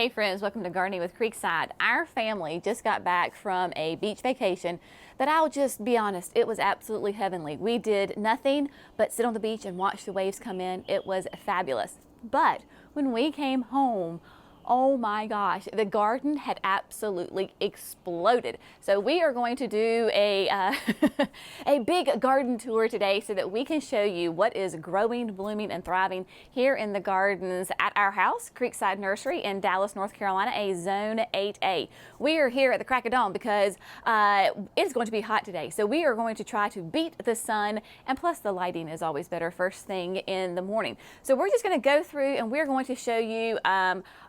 Hey friends, welcome to Gardening with Creekside. Our family just got back from a beach vacation that I'll just be honest, it was absolutely heavenly. We did nothing but sit on the beach and watch the waves come in. It was fabulous. But when we came home, oh my gosh, the garden had absolutely exploded. So we are going to do a a big garden tour today so that we can show you what is growing, blooming, and thriving here in the gardens at our house, Creekside Nursery in Dallas, North Carolina, a Zone 8A. We are here at the crack of dawn because it's going to be hot today. So we are going to try to beat the sun, and plus the lighting is always better first thing in the morning. So we're just going to go through and we're going to show you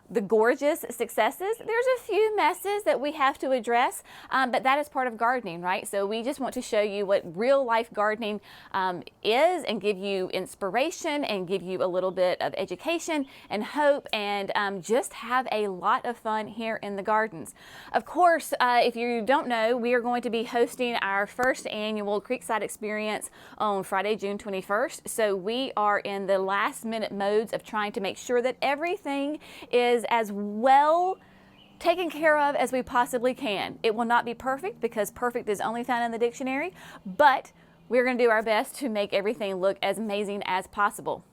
the gorgeous successes. There's a few messes that we have to address, but that is part of gardening, right? So we just want to show you what real life gardening is and give you inspiration and give you a little bit of education and hope and just have a lot of fun here in the gardens. Of course, if you don't know, we are going to be hosting our first annual Creekside Experience on Friday, June 21st. So we are in the last minute modes of trying to make sure that everything is as well taken care of as we possibly can. It will not be perfect because perfect is only found in the dictionary, but we're going to do our best to make everything look as amazing as possible.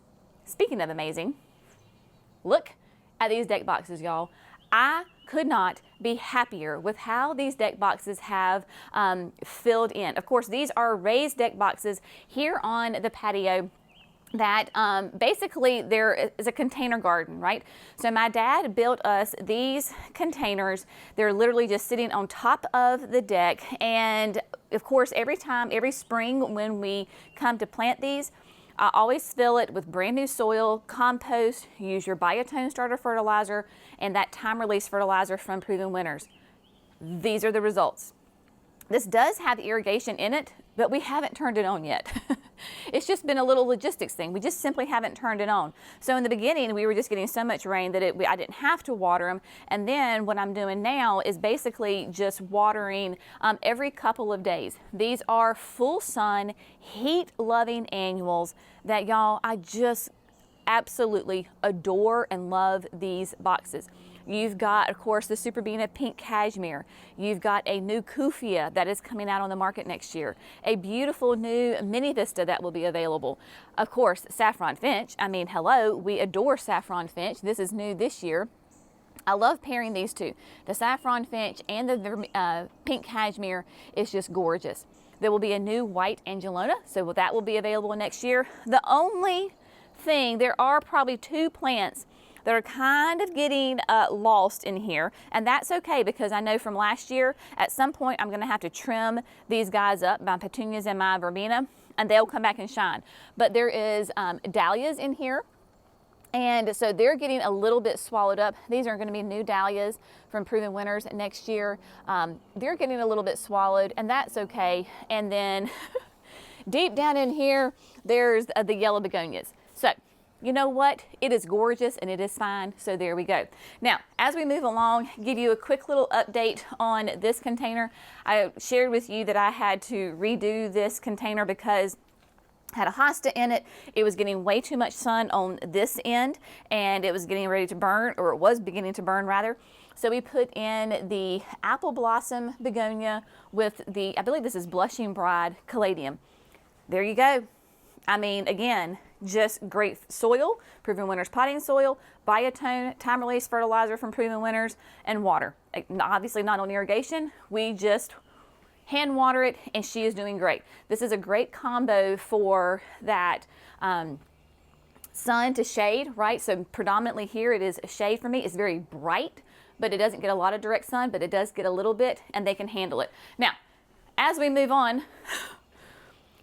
Speaking of amazing, look at these deck boxes, y'all. I could not be happier with how these deck boxes have filled in. Of course, these are raised deck boxes here on the patio that basically there is a container garden, right? So my dad built us these containers. They're literally just sitting on top of the deck. And of course, every spring when we come to plant these, I always fill it with brand new soil, compost, use your biotone starter fertilizer, and that time release fertilizer from Proven Winners. These are the results. This does have irrigation in it, but we haven't turned it on yet. It's just been a little logistics thing. We just simply haven't turned it on. So in the beginning, we were just getting so much rain that I didn't have to water them. And then what I'm doing now is basically just watering every couple of days. These are full sun, heat-loving annuals that, y'all, I just absolutely adore and love these boxes. You've got, of course, the Super Bean of Pink Cashmere. You've got a new Kufia that is coming out on the market next year. A beautiful new Mini Vista that will be available. Of course, Saffron Finch. I mean, hello, we adore Saffron Finch. This is new this year. I love pairing these two. The Saffron Finch and the Pink Cashmere is just gorgeous. There will be a new White Angelona, so that will be available next year. The only thing, there are probably two plants that are kind of getting lost in here, and that's okay because I know from last year at some point I'm going to have to trim these guys up, my petunias and my verbena, and they'll come back and shine. But there is dahlias in here, and so they're getting a little bit swallowed up. These are going to be new dahlias from Proven Winners next year. They're getting a little bit swallowed, and that's okay. And then deep down in here there's the yellow begonias. So you know what? It is gorgeous and it is fine. So there we go. Now, as we move along, give you a quick little update on this container. I shared with you that I had to redo this container because it had a hosta in it. It was getting way too much sun on this end and it was getting ready to burn, or it was beginning to burn rather. So we put in the apple blossom begonia with the, I believe this is Blushing Bride caladium. There you go. I mean, again, just great soil, Proven Winners potting soil, biotone, time release fertilizer from Proven Winners, and water. Obviously not on irrigation. We just hand water it and she is doing great. This is a great combo for that sun to shade, right? So predominantly here it is shade for me. It's very bright, but it doesn't get a lot of direct sun, but it does get a little bit and they can handle it. Now, as we move on,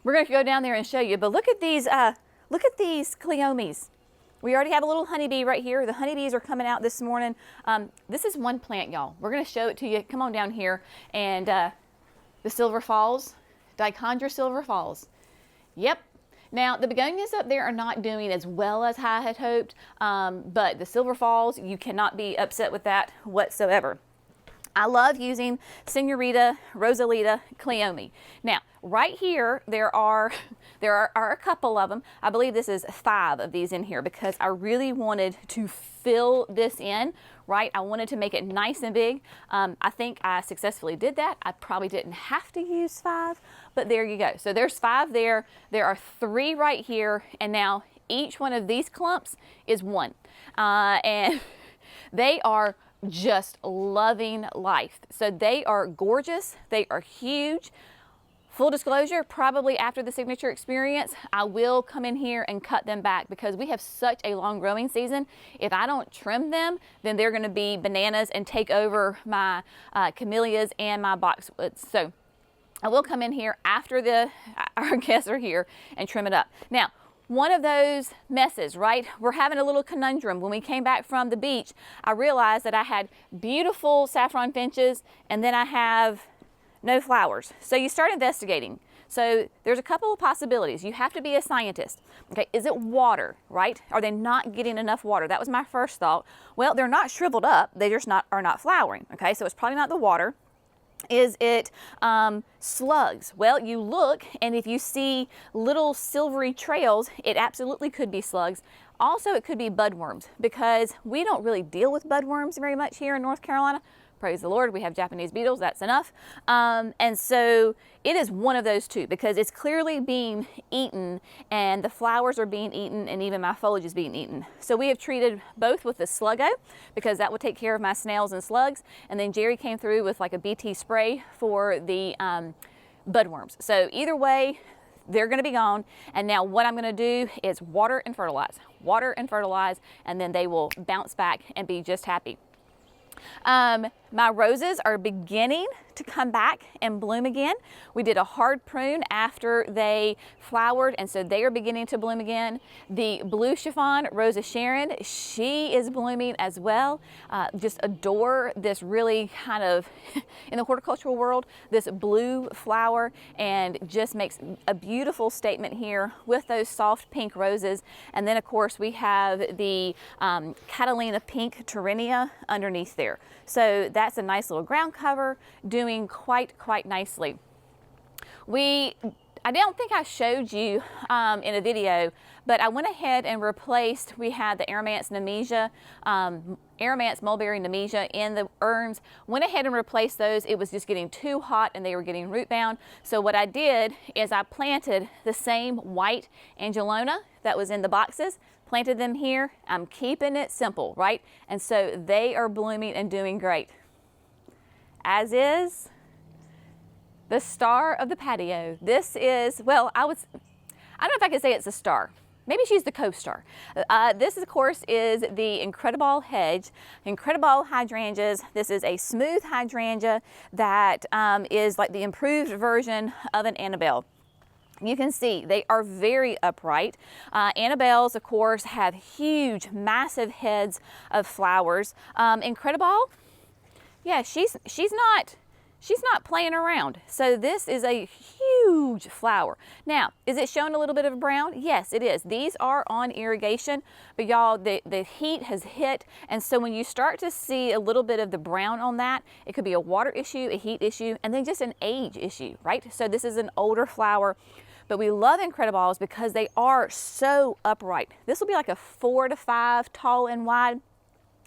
we're going to go down there and show you, but look at these cleomes. We already have a little honeybee right here. The honeybees are coming out this morning. This is one plant, y'all. We're going to show it to you. Come on down here. And the Silver Falls, Dichondra Silver Falls. Yep. Now, the begonias up there are not doing as well as I had hoped, but the Silver Falls, you cannot be upset with that whatsoever. I love using Senorita Rosalita Cleome. Now, right here, there are a couple of them. I believe this is 5 of these in here because I really wanted to fill this in, right? I wanted to make it nice and big. I think I successfully did that. I probably didn't have to use 5, but there you go. So there's 5 there. There are 3 right here, and now each one of these clumps is 1. And they are just loving life. So they are gorgeous. They are huge. Full disclosure, probably after the signature experience, I will come in here and cut them back because we have such a long growing season. If I don't trim them, then they're going to be bananas and take over my camellias and my boxwoods. So I will come in here after our guests are here and trim it up. Now, one of those messes, right? We're having a little conundrum. When we came back from the beach, I realized that I had beautiful saffron finches and then I have no flowers. So you start investigating. So there's a couple of possibilities. You have to be a scientist. Okay, is it water, right? Are they not getting enough water? That was my first thought. Well, they're not shriveled up. They just are not flowering. Okay, so it's probably not the water. Is it slugs? Well, you look, and if you see little silvery trails, it absolutely could be slugs. Also, it could be budworms because we don't really deal with budworms very much here in North Carolina. Praise the Lord, we have Japanese beetles, that's enough. And so it is one of those two because it's clearly being eaten and the flowers are being eaten and even my foliage is being eaten. So we have treated both with the Sluggo because that will take care of my snails and slugs. And then Jerry came through with like a BT spray for the budworms. So either way, they're going to be gone. And now what I'm going to do is water and fertilize, and then they will bounce back and be just happy. My roses are beginning to come back and bloom again. We did a hard prune after they flowered, and so they are beginning to bloom again. The blue chiffon, Rosa Sharon, she is blooming as well. Just adore this really kind of, in the horticultural world, this blue flower, and just makes a beautiful statement here with those soft pink roses. And then of course we have the Catalina pink Terenia underneath there. So that's a nice little ground cover doing quite nicely. I don't think I showed you in a video, but I went ahead and replaced, we had the Aromanth Nemesia, Aromanth mulberry Nemesia in the urns, went ahead and replaced those. It was just getting too hot and they were getting root bound. So what I did is I planted the same white Angelona that was in the boxes, planted them here. I'm keeping it simple, right? And so they are blooming and doing great. As is the star of the patio. This is, well, I don't know if I could say it's a star. Maybe she's the co-star. This, of course, is the Incredible hedge, Incredible hydrangeas. This is a smooth hydrangea that is like the improved version of an Annabelle. You can see they are very upright. Annabelles, of course, have huge, massive heads of flowers. Incredible, yeah, she's not playing around. So this is a huge flower. Now, is it showing a little bit of brown? Yes, it is. These are on irrigation, but y'all, the heat has hit. And so when you start to see a little bit of the brown on that, it could be a water issue, a heat issue, and then just an age issue, right? So this is an older flower, but we love Incredibles because they are so upright. This will be like a 4 to 5 tall and wide.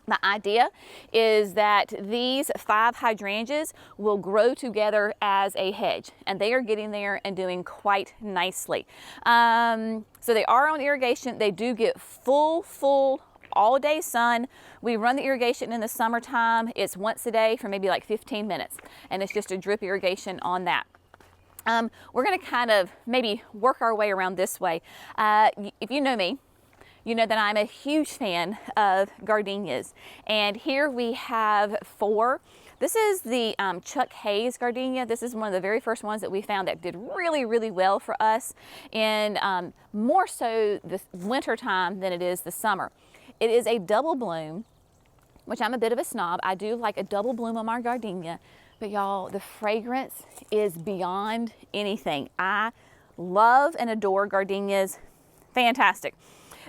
My idea is that these 5 hydrangeas will grow together as a hedge, and they are getting there and doing quite nicely. So they are on irrigation. They do get full all day sun. We run the irrigation in the summertime. It's once a day for maybe like 15 minutes, and it's just a drip irrigation on that. We're going to kind of maybe work our way around this way. If you know me, you know that I'm a huge fan of gardenias. And here we have 4. This is the Chuck Hayes gardenia. This is one of the very first ones that we found that did really well for us in more so the winter time than it is the summer. It is a double bloom, which I'm a bit of a snob. I do like a double bloom on my gardenia, but y'all, the fragrance is beyond anything. I love and adore gardenias. Fantastic.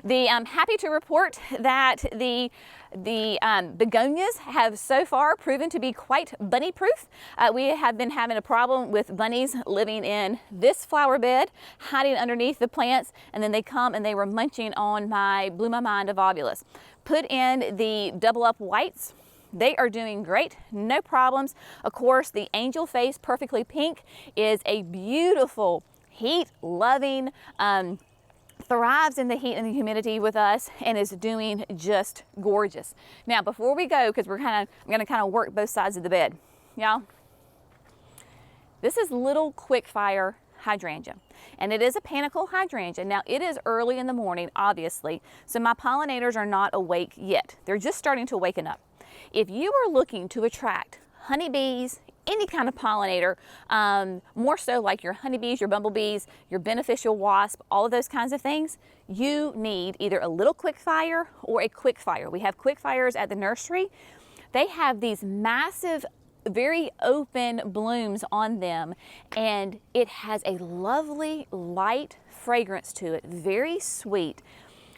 I'm happy to report that the begonias have so far proven to be quite bunny proof. We have been having a problem with bunnies living in this flower bed, hiding underneath the plants, and then they come and they were munching on my Blew My Mind of Ovulus. Put in the double up whites. They are doing great, no problems. Of course, the angel face perfectly pink is a beautiful heat loving, thrives in the heat and the humidity with us and is doing just gorgeous. Now, before we go, because I'm gonna kind of work both sides of the bed, y'all. This is little quickfire hydrangea, and it is a panicle hydrangea. Now, it is early in the morning, obviously, so my pollinators are not awake yet. They're just starting to waken up. If you are looking to attract honeybees, any kind of pollinator, more so like your honeybees, your bumblebees, your beneficial wasp, all of those kinds of things, you need either a little quickfire or a quickfire. We have quickfires at the nursery. They have these massive, very open blooms on them, and it has a lovely light fragrance to it, very sweet,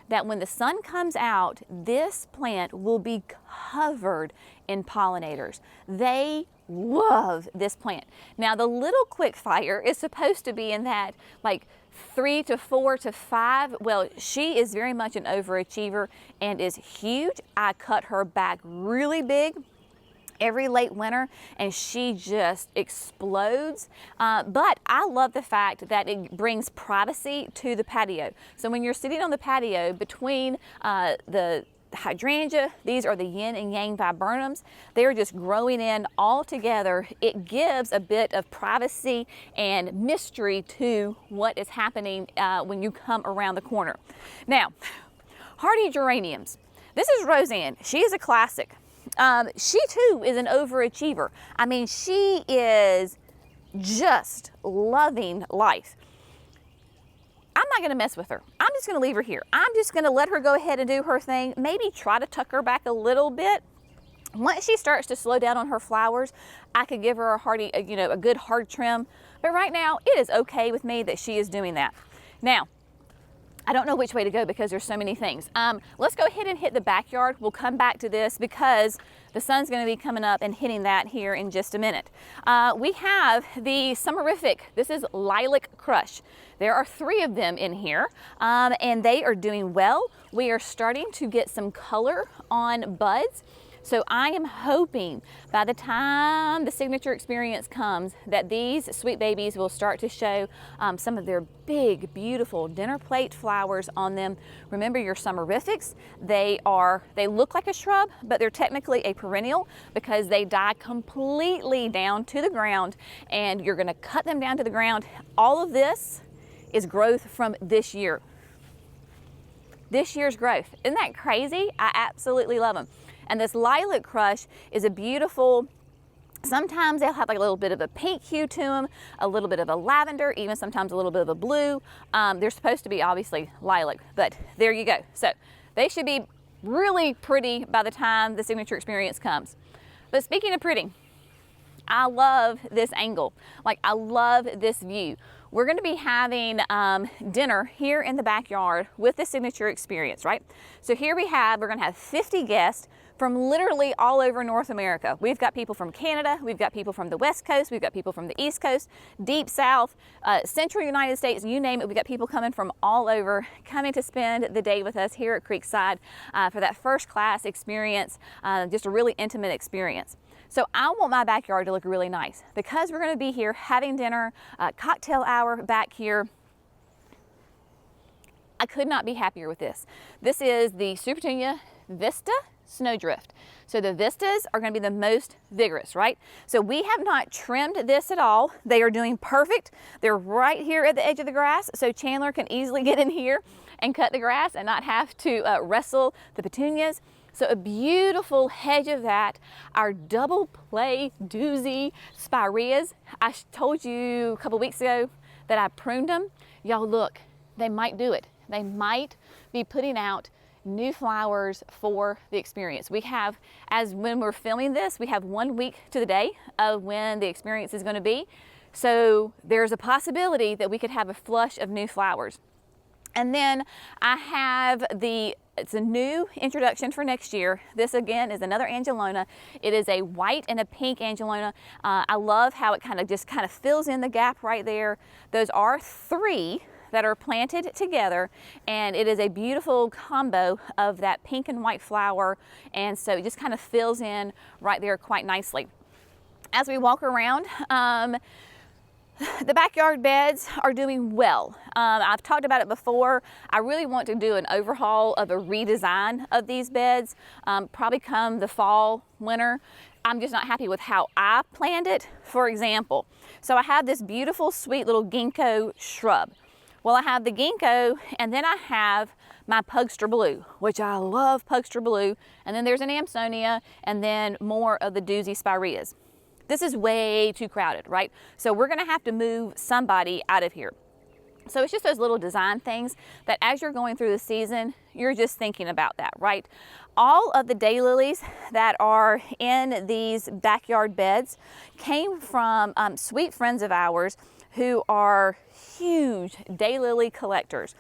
that when the sun comes out, this plant will be covered in pollinators. They love this plant. Now, the little quickfire is supposed to be in that like 3 to 4 to 5. Well, she is very much an overachiever and is huge. I cut her back really big every late winter and she just explodes. But I love the fact that it brings privacy to the patio. So when you're sitting on the patio between the hydrangea, these are the yin and yang viburnums, they're just growing in all together. It gives a bit of privacy and mystery to what is happening when you come around the corner. Now, hardy geraniums. This is Roseanne. She is a classic. She too is an overachiever. I mean, she is just loving life. I'm not gonna mess with her. I'm just gonna leave her here. I'm just gonna let her go ahead and do her thing. Maybe try to tuck her back a little bit. Once she starts to slow down on her flowers, I could give her a hardy, a good hard trim. But right now, it is okay with me that she is doing that. Now, I don't know which way to go because there's so many things. Let's go ahead and hit the backyard. We'll come back to this because the sun's gonna be coming up and hitting that here in just a minute. We have the summerific. This is Lilac Crush. There are 3 of them in here and they are doing well. We are starting to get some color on buds. So I am hoping by the time the signature experience comes that these sweet babies will start to show some of their big, beautiful dinner plate flowers on them. Remember your summerifics, they look like a shrub, but they're technically a perennial because they die completely down to the ground and you're gonna cut them down to the ground. All of this is growth from this year. This year's growth. Isn't that crazy? I absolutely love them. And this Lilac Crush is a beautiful, sometimes they'll have like a little bit of a pink hue to them, a little bit of a lavender, even sometimes a little bit of a blue. They're supposed to be obviously lilac, but there you go. So they should be really pretty by the time the signature experience comes. But speaking of pretty, I love this angle. Like, I love this view. We're going to be having dinner here in the backyard with the signature experience, right? So here we're going to have 50 guests from literally all over North America. We've got people from Canada, we've got people from the West Coast, we've got people from the East Coast, Deep South, Central United States, you name it. We've got people coming from all over, coming to spend the day with us here at Creekside for that first class experience, just a really intimate experience. So I want my backyard to look really nice because we're going to be here having dinner, cocktail hour back here. I could not be happier with this. This is the Supertunia Vista Snowdrift. So the vistas are going to be the most vigorous, right? So we have not trimmed this at all. They are doing perfect. They're right here at the edge of the grass, so Chandler can easily get in here and cut the grass and not have to wrestle the petunias. So a beautiful hedge of that. Our double play doozy spireas. I told you a couple weeks ago that I pruned them. Y'all look, they might do it. They might be putting out new flowers for the experience. We have, as when we're filming this, we have 1 week to the day of when the experience is going to be. So there's a possibility that we could have a flush of new flowers. And then I have it's a new introduction for next year. This again is another Angelona. It is a white and a pink Angelona. I love how it kind of fills in the gap right there. Those are 3 that are planted together, and it is a beautiful combo of that pink and white flower, and so it just kind of fills in right there quite nicely. As we walk around, the backyard beds are doing well. I've talked about it before. I really want to do an overhaul of a redesign of these beds, probably come the fall, winter. I'm just not happy with how I planned it. For example, so I have this beautiful, sweet little ginkgo shrub. Well, I have the ginkgo, and then I have my Pugster blue, which I love Pugster blue, and then there's an Amsonia, and then more of the doozy spireas. This is way too crowded, right? So we're gonna have to move somebody out of here. So it's just those little design things that as you're going through the season, you're just thinking about that, right? All of the daylilies that are in these backyard beds came from sweet friends of ours who are huge daylily collectors.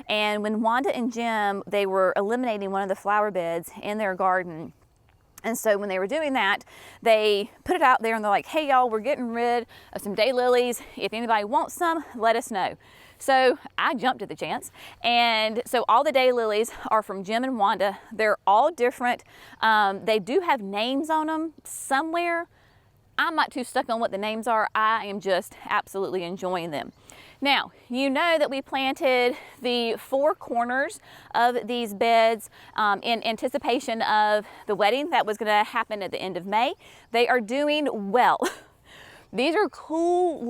And when Wanda and Jim, they were eliminating one of the flower beds in their garden, and so when they were doing that, they put it out there and they're like, hey y'all, we're getting rid of some daylilies. If anybody wants some, let us know. So I jumped at the chance. And so all the daylilies are from Jim and Wanda. They're all different. They do have names on them somewhere. I'm not too stuck on what the names are. I am just absolutely enjoying them. Now, you know that we planted the 4 corners of these beds in anticipation of the wedding that was going to happen at the end of May. They are doing well. These are cool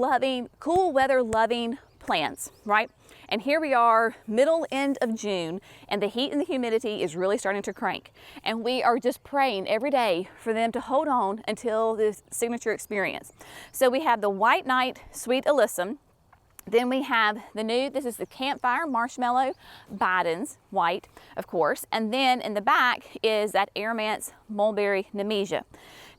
weather loving plants, right? And here we are, end of June, and the heat and the humidity is really starting to crank. And we are just praying every day for them to hold on until this signature experience. So we have the White Knight Sweet Alyssum. Then we have the new, this is the Campfire Marshmallow Bidens, white, of course. And then in the back is that Aromanth Mulberry Nemesia.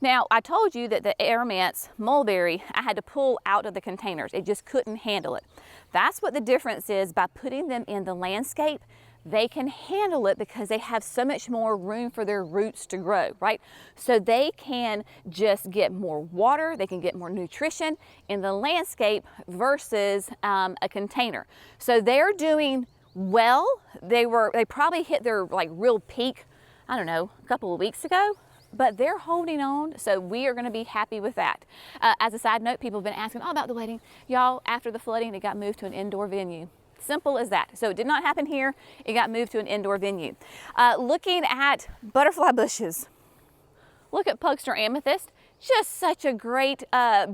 Now, I told you that the Aromanth Mulberry, I had to pull out of the containers. It just couldn't handle it. That's what the difference is by putting them in the landscape. They can handle it because they have so much more room for their roots to grow, right? So they can just get more water, they can get more nutrition in the landscape versus a container. So they're doing well. They probably hit their like real peak, I don't know, a couple of weeks ago, but they're holding on, so we are gonna be happy with that. As a side note, people have been asking about the wedding. Y'all, after the flooding, it got moved to an indoor venue. Simple as that. So it did not happen here. It got moved to an indoor venue. Looking at butterfly bushes. Look at Pugster Amethyst. Just such a great,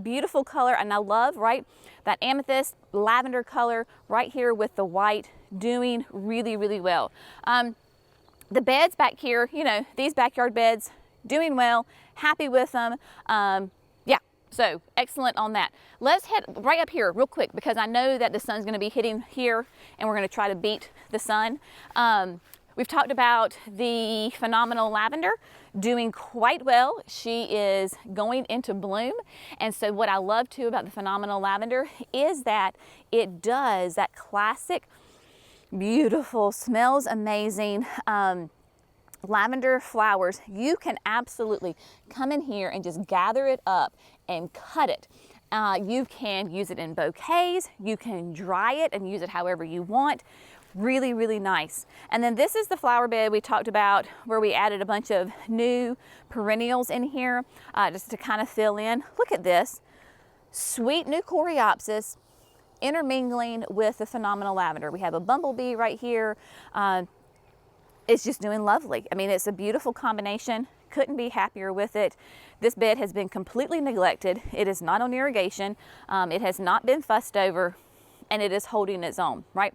beautiful color. And I love, right, that amethyst lavender color right here with the white doing really, really well. The beds back here, you know, these backyard beds doing well, happy with them. So excellent on that. Let's head right up here real quick because I know that the sun's going to be hitting here and we're going to try to beat the sun. We've talked about the phenomenal lavender doing quite well. She is going into bloom. And so what I love too about the phenomenal lavender is that it does that classic, beautiful, smells amazing, lavender flowers. You can absolutely come in here and just gather it up and cut it. You can use it in bouquets, you can dry it and use it however you want. Really, really nice. And then this is the flower bed we talked about where we added a bunch of new perennials in here just to kind of fill in. Look at this, sweet new coreopsis intermingling with the phenomenal lavender. We have a bumblebee right here. It's just doing lovely. I mean, it's a beautiful combination. Couldn't be happier with it. This bed has been completely neglected. It is not on irrigation. It has not been fussed over, and it is holding its own, right?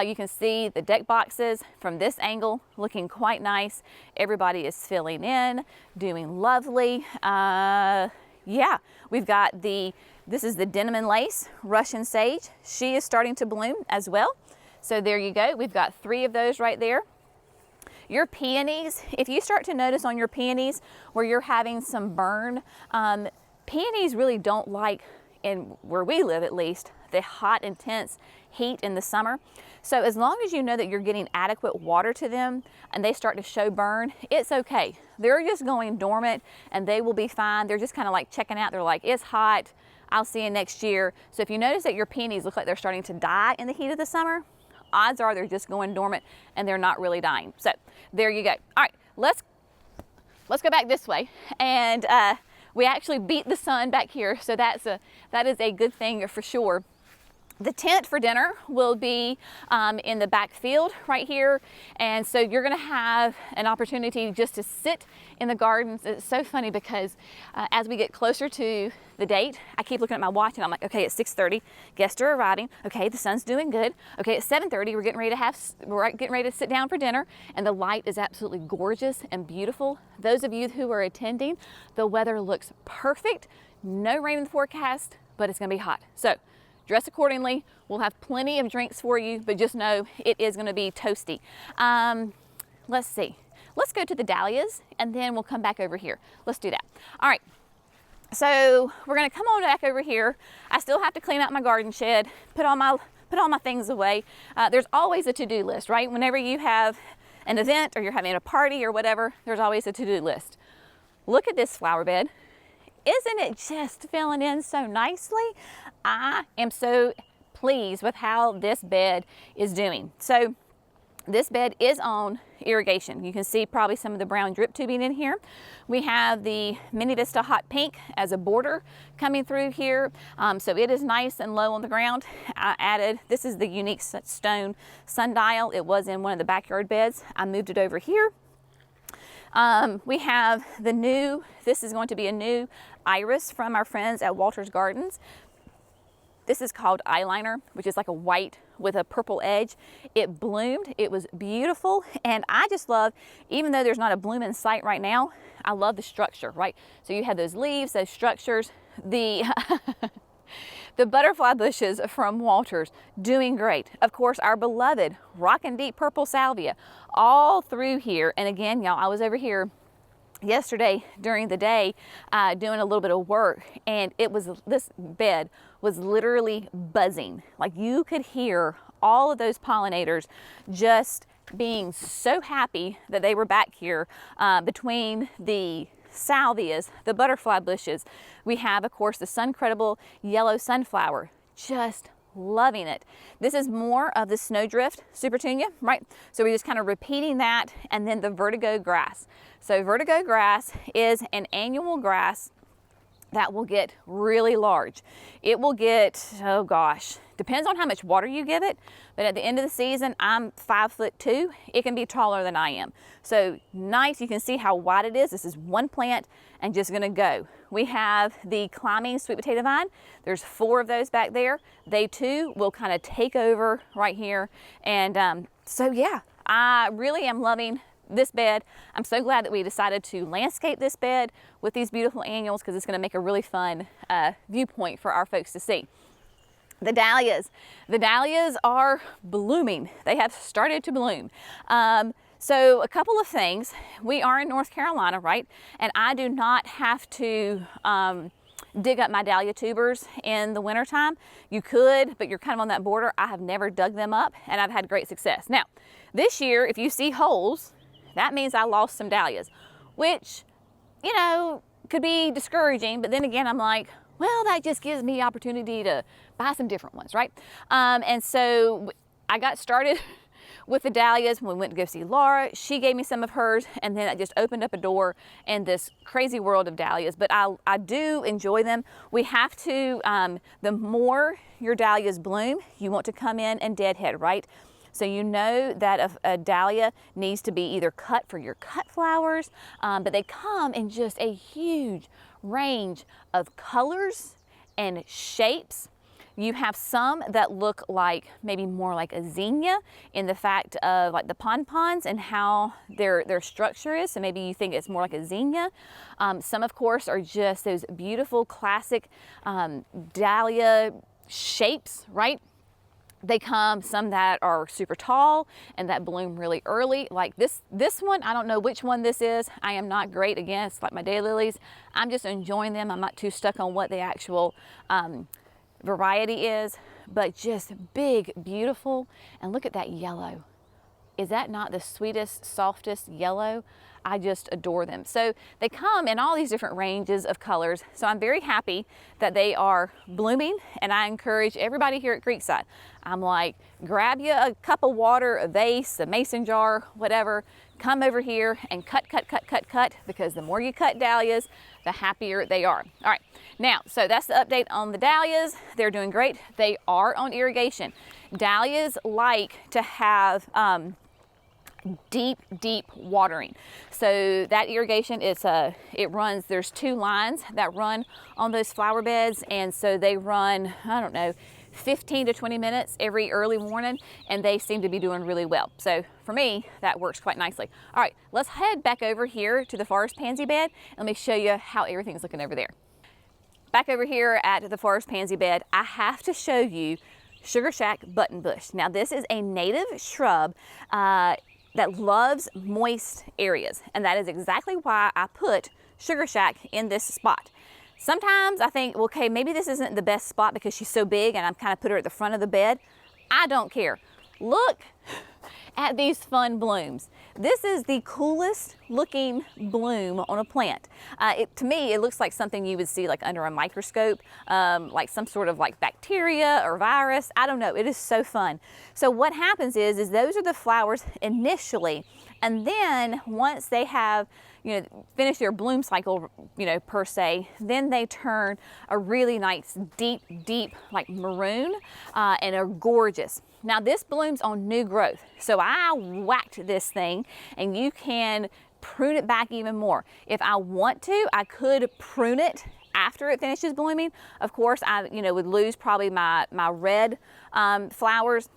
You can see the deck boxes from this angle looking quite nice. Everybody is filling in, doing lovely. Yeah, we've got this is the denim and lace Russian sage. She is starting to bloom as well. So there you go. We've got 3 of those right there. Your peonies, if you start to notice on your peonies where you're having some burn, peonies really don't like, and where we live at least, the hot, intense heat in the summer. So as long as you know that you're getting adequate water to them and they start to show burn, it's okay. They're just going dormant and they will be fine. They're just kind of like checking out. They're like, it's hot, I'll see you next year. So if you notice that your peonies look like they're starting to die in the heat of the summer, odds are they're just going dormant and they're not really dying. So there you go. All right, let's go back this way. And we actually beat the sun back here, so that is a good thing for sure. The tent for dinner will be in the back field right here. And so you're gonna have an opportunity just to sit in the gardens. It's so funny because as we get closer to the date, I keep looking at my watch and I'm like, okay, it's 6:30, guests are arriving. Okay, the sun's doing good. Okay, it's 7:30, we're getting ready to sit down for dinner, and the light is absolutely gorgeous and beautiful. Those of you who are attending, the weather looks perfect. No rain in the forecast, but it's gonna be hot. So dress accordingly. We'll have plenty of drinks for you, but just know it is going to be toasty. Let's see. Let's go to the dahlias and then we'll come back over here. Let's do that. All right. So we're going to come on back over here. I still have to clean out my garden shed, put all my things away. There's always a to-do list, right? Whenever you have an event or you're having a party or whatever, there's always a to-do list. Look at this flower bed. Isn't it just filling in so nicely? I am so pleased with how this bed is doing. So this bed is on irrigation. You can see probably some of the brown drip tubing in here. We have the Mini Vista Hot Pink as a border coming through here. So it is nice and low on the ground. I added, this is the unique stone sundial. It was in one of the backyard beds. I moved it over here. We have the new, this is going to be a new iris from our friends at Walter's Gardens. This is called Eyeliner, which is like a white with a purple edge. It bloomed, it was beautiful, and I just love, even though there's not a bloom in sight right now, I love the structure, right? So you have those leaves, those structures, the the butterfly bushes from Walter's doing great. Of course, our beloved Rockin' Deep Purple Salvia all through here. And again, y'all, I was over here yesterday during the day doing a little bit of work, and this bed was literally buzzing. Like you could hear all of those pollinators just being so happy that they were back here between the salvias, the butterfly bushes. We have, of course, the sun-credible yellow sunflower, just loving it. This is more of the snowdrift supertunia, right? So we're just kind of repeating that, and then the vertigo grass. So vertigo grass is an annual grass that will get really large. It will get, oh gosh, depends on how much water you give it, but at the end of the season, I'm 5'2". It can be taller than I am. So nice, you can see how wide it is. This is one plant and just gonna go. We have the climbing sweet potato vine. There's 4 of those back there. They too will kind of take over right here. And so yeah, I really am loving this bed. I'm so glad that we decided to landscape this bed with these beautiful annuals, because it's going to make a really fun viewpoint for our folks to see. The dahlias. The dahlias are blooming. They have started to bloom. So a couple of things. We are in North Carolina, right? And I do not have to dig up my dahlia tubers in the wintertime. You could, but you're kind of on that border. I have never dug them up, and I've had great success. Now, this year, if you see holes, that means I lost some dahlias, which, you know, could be discouraging. But then again, I'm like, well, that just gives me opportunity to buy some different ones, right? And so I got started with the dahlias when we went to go see Laura. She gave me some of hers, and then I just opened up a door in this crazy world of dahlias. But I do enjoy them. We have to, the more your dahlias bloom, you want to come in and deadhead, right? So you know that a dahlia needs to be either cut for your cut flowers, but they come in just a huge range of colors and shapes. You have some that look like maybe more like a zinnia in the fact of like the pompons and how their structure is. So maybe you think it's more like a zinnia. Some, of course, are just those beautiful classic dahlia shapes, right? They come, some that are super tall and that bloom really early. Like this one, I don't know which one this is. I am not great against like my daylilies. I'm just enjoying them. I'm not too stuck on what the actual variety is. but just big, beautiful. And look at that yellow. Is that not the sweetest, softest yellow? I just adore them. So they come in all these different ranges of colors. So I'm very happy that they are blooming, and I encourage everybody here at Creekside. I'm like, grab you a cup of water, a vase, a mason jar, whatever. Come over here and cut, because the more you cut dahlias, the happier they are. All right, now, so that's the update on the dahlias. They're doing great. They are on irrigation. Dahlias like to have deep watering. So that irrigation is it runs, there's 2 lines that run on those flower beds, and so they run, I don't know, 15 to 20 minutes every early morning, and they seem to be doing really well. So for me, that works quite nicely. All right, let's head back over here to the forest pansy bed, and let me show you how everything's looking over there. Back over here at the forest pansy bed, I have to show you Sugar Shack buttonbush. Now this is a native shrub that loves moist areas, and that is exactly why I put Sugar Shack in this spot. Sometimes I think, okay, maybe this isn't the best spot because she's so big and I'm kind of put her at the front of the bed. I don't care. Look at these fun blooms. This is the coolest looking bloom on a plant. To me, it looks like something you would see like under a microscope, like some sort of like bacteria or virus. I don't know, it is so fun. So what happens is those are the flowers initially, and then once they have, finish their bloom cycle, per se, then they turn a really nice deep like maroon, and are gorgeous. Now this blooms on new growth. So I whacked this thing, and you can prune it back even more. If I want to, I could prune it after it finishes blooming. Of course, I would lose probably my red flowers.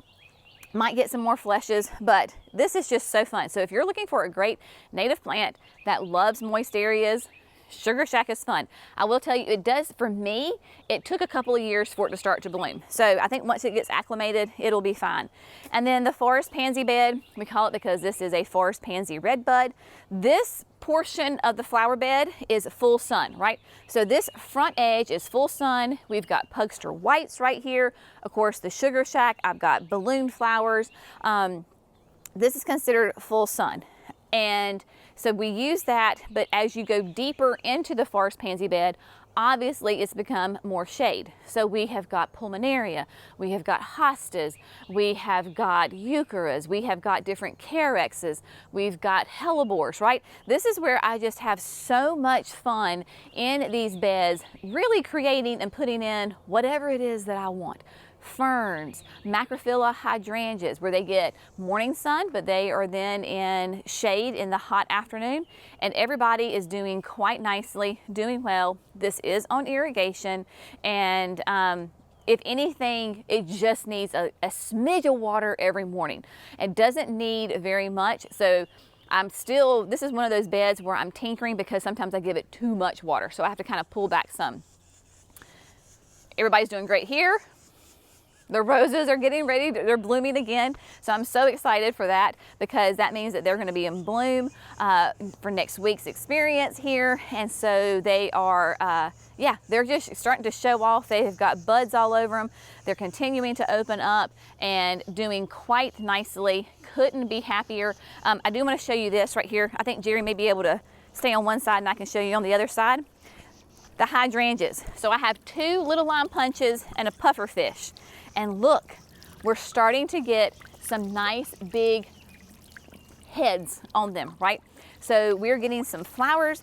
Might get some more fleshes, but this is just so fun. So if you're looking for a great native plant that loves moist areas, Sugar Shack is fun. I will tell you, it does, for me, it took a couple of years for it to start to bloom. So I think once it gets acclimated, it'll be fine. And then the forest pansy bed, we call it because this is a forest pansy red bud. This portion of the flower bed is full sun, right? So this front edge is full sun. We've got pugster whites right here. Of course, the Sugar Shack, I've got balloon flowers. This is considered full sun. And so we use that, but as you go deeper into the forest pansy bed, obviously it's become more shade. So we have got Pollinator, we have got hostas, we have got eucharas, we have got different carexes, we've got hellebores, right? This is where I just have so much fun in these beds, really creating and putting in whatever it is that I want. Ferns, macrophylla hydrangeas, where they get morning sun, but they are then in shade in the hot afternoon, and everybody is doing quite nicely, doing well. This is on irrigation, and if anything, it just needs a smidge of water every morning. It doesn't need very much, so this is one of those beds where I'm tinkering because sometimes I give it too much water, so I have to kind of pull back some. Everybody's doing great here. The roses are getting ready, they're blooming again. So I'm so excited for that, because that means that they're gonna be in bloom for next week's experience here. And so they are, they're just starting to show off. They have got buds all over them. They're continuing to open up and doing quite nicely. Couldn't be happier. I do wanna show you this right here. I think Jerry may be able to stay on one side and I can show you on the other side. The hydrangeas. So I have 2 little lime punches and a puffer fish. And look, we're starting to get some nice big heads on them, right? So we're getting some flowers.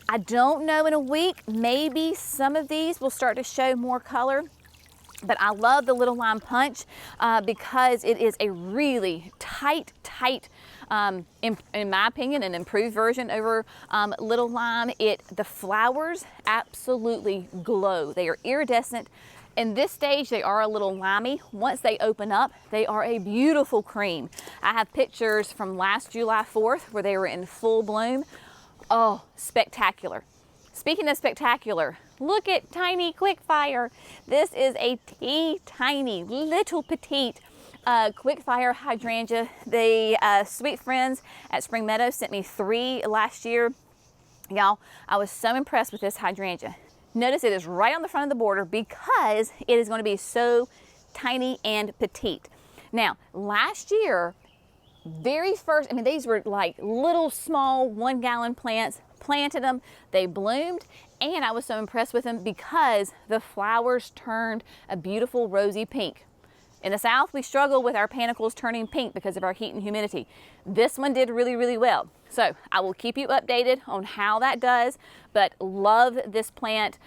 I don't know, in a week, maybe some of these will start to show more color. But I love the little lime punch because it is a really tight, in my opinion, an improved version over little lime. The flowers absolutely glow. They are iridescent. In this stage, they are a little limey. Once they open up, they are a beautiful cream. I have pictures from last July 4th where they were in full bloom. Oh, spectacular. Speaking of spectacular, look at tiny Quickfire. This is a tiny, little petite Quickfire hydrangea. The sweet friends at Spring Meadows sent me 3 last year. Y'all, I was so impressed with this hydrangea. Notice it is right on the front of the border because it is going to be so tiny and petite. Now, last year, very first, I mean, these were like little small 1 gallon plants, planted them, they bloomed, and I was so impressed with them because the flowers turned a beautiful rosy pink. In the South, we struggle with our panicles turning pink because of our heat and humidity. This one did really, really well. So I will keep you updated on how that does, but love this plant.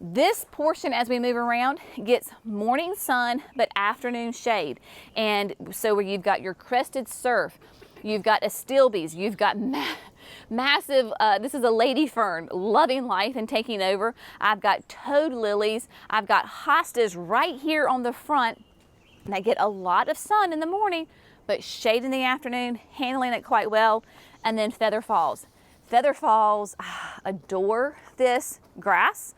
This portion, as we move around, gets morning sun, but afternoon shade. And so where you've got your crested surf, you've got astilbes, you've got massive, this is a lady fern, loving life and taking over. I've got toad lilies. I've got hostas right here on the front that get a lot of sun in the morning, but shade in the afternoon, handling it quite well. And then feather falls. Feather falls adore this grass.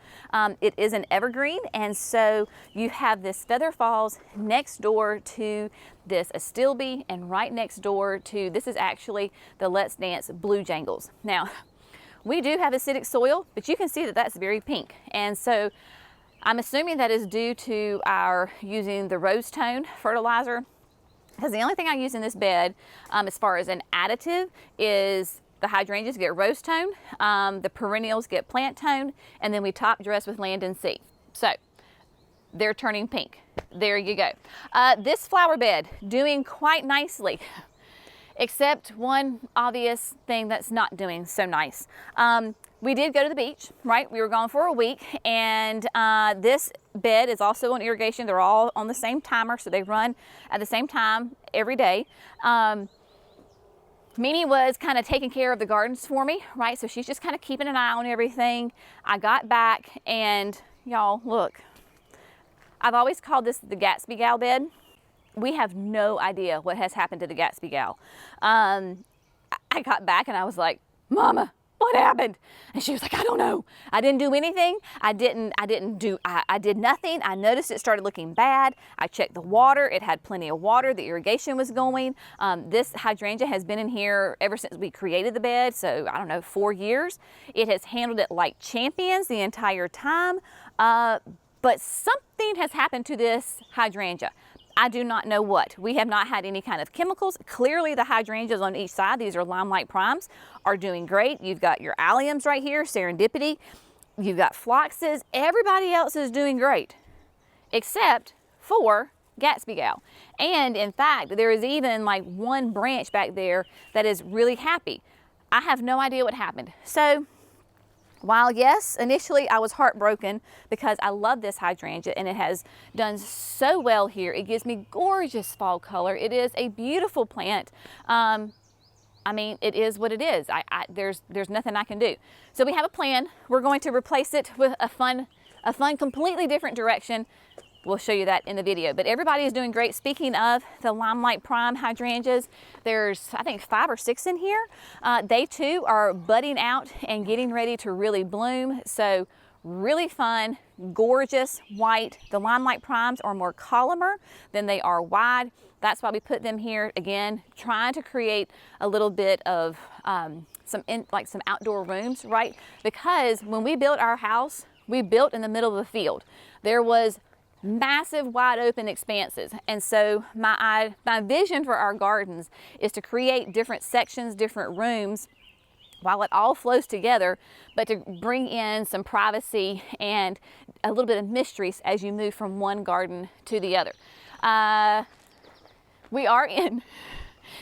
It is an evergreen, and so you have this feather falls next door to this astilbe, and right next door to, this is actually the Let's Dance blue jangles. Now, we do have acidic soil, but you can see that that's very pink, and so I'm assuming that is due to our using the rose tone fertilizer, because the only thing I use in this bed as far as an additive is the hydrangeas get rose tone, the perennials get plant tone, and then we top dress with land and sea. So they're turning pink. There you go. This flower bed doing quite nicely, except one obvious thing that's not doing so nice. We did go to the beach, right? We were gone for a week, and this bed is also on irrigation. They're all on the same timer, so they run at the same time every day. Mimi was kind of taking care of the gardens for me, right? So she's just kind of keeping an eye on everything. I got back, and y'all, look. I've always called this the Gatsby Gal bed. We have no idea what has happened to the Gatsby Gal. I got back and I was like, Mama, what happened? And she was like, I don't know. I didn't do anything. I did nothing. I noticed it started looking bad. I checked the water. It had plenty of water. The irrigation was going. This hydrangea has been in here ever since we created the bed. So I don't know, 4 years. It has handled it like champions the entire time. But something has happened to this hydrangea. I do not know what. We have not had any kind of chemicals. Clearly the hydrangeas on each side, these are limelight primes, are doing great. You've got your alliums right here, serendipity. You've got phloxes. Everybody else is doing great, except for Gatsby Gal. And in fact, there is even like one branch back there that is really happy. I have no idea what happened. So while yes, initially I was heartbroken because I love this hydrangea and it has done so well here. It gives me gorgeous fall color. It is a beautiful plant. I mean, it is what it is. There's nothing I can do. So we have a plan. We're going to replace it with a fun, completely different direction. We'll show you that in the video, but everybody is doing great. Speaking of the limelight prime hydrangeas, there's I think 5 or 6 in here. They too are budding out and getting ready to really bloom. So really fun, gorgeous white. The limelight primes are more columnar than they are wide. That's why we put them here again, trying to create a little bit of some outdoor rooms, right? Because when we built our house, we built in the middle of a field. There was massive wide open expanses, and so my vision for our gardens is to create different sections, different rooms, while it all flows together, but to bring in some privacy and a little bit of mysteries as you move from one garden to the other. We are in,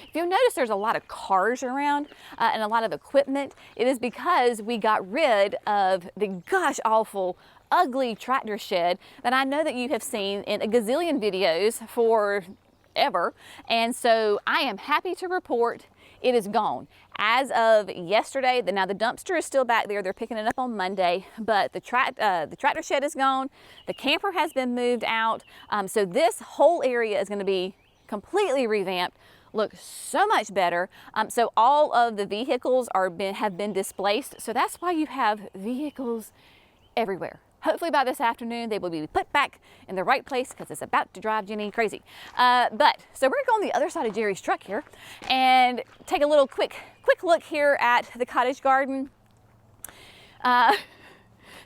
if you'll notice, there's a lot of cars around and a lot of equipment. It is because we got rid of the gosh awful ugly tractor shed that I know that you have seen in a gazillion videos forever. And so I am happy to report it is gone. As of yesterday, now the dumpster is still back there. They're picking it up on Monday, but the tractor shed is gone. The camper has been moved out. So this whole area is going to be completely revamped, look so much better. So all of the vehicles have been displaced. So that's why you have vehicles everywhere. Hopefully by this afternoon, they will be put back in the right place because it's about to drive Jenny crazy. So we're gonna go on the other side of Jerry's truck here and take a little quick look here at the cottage garden.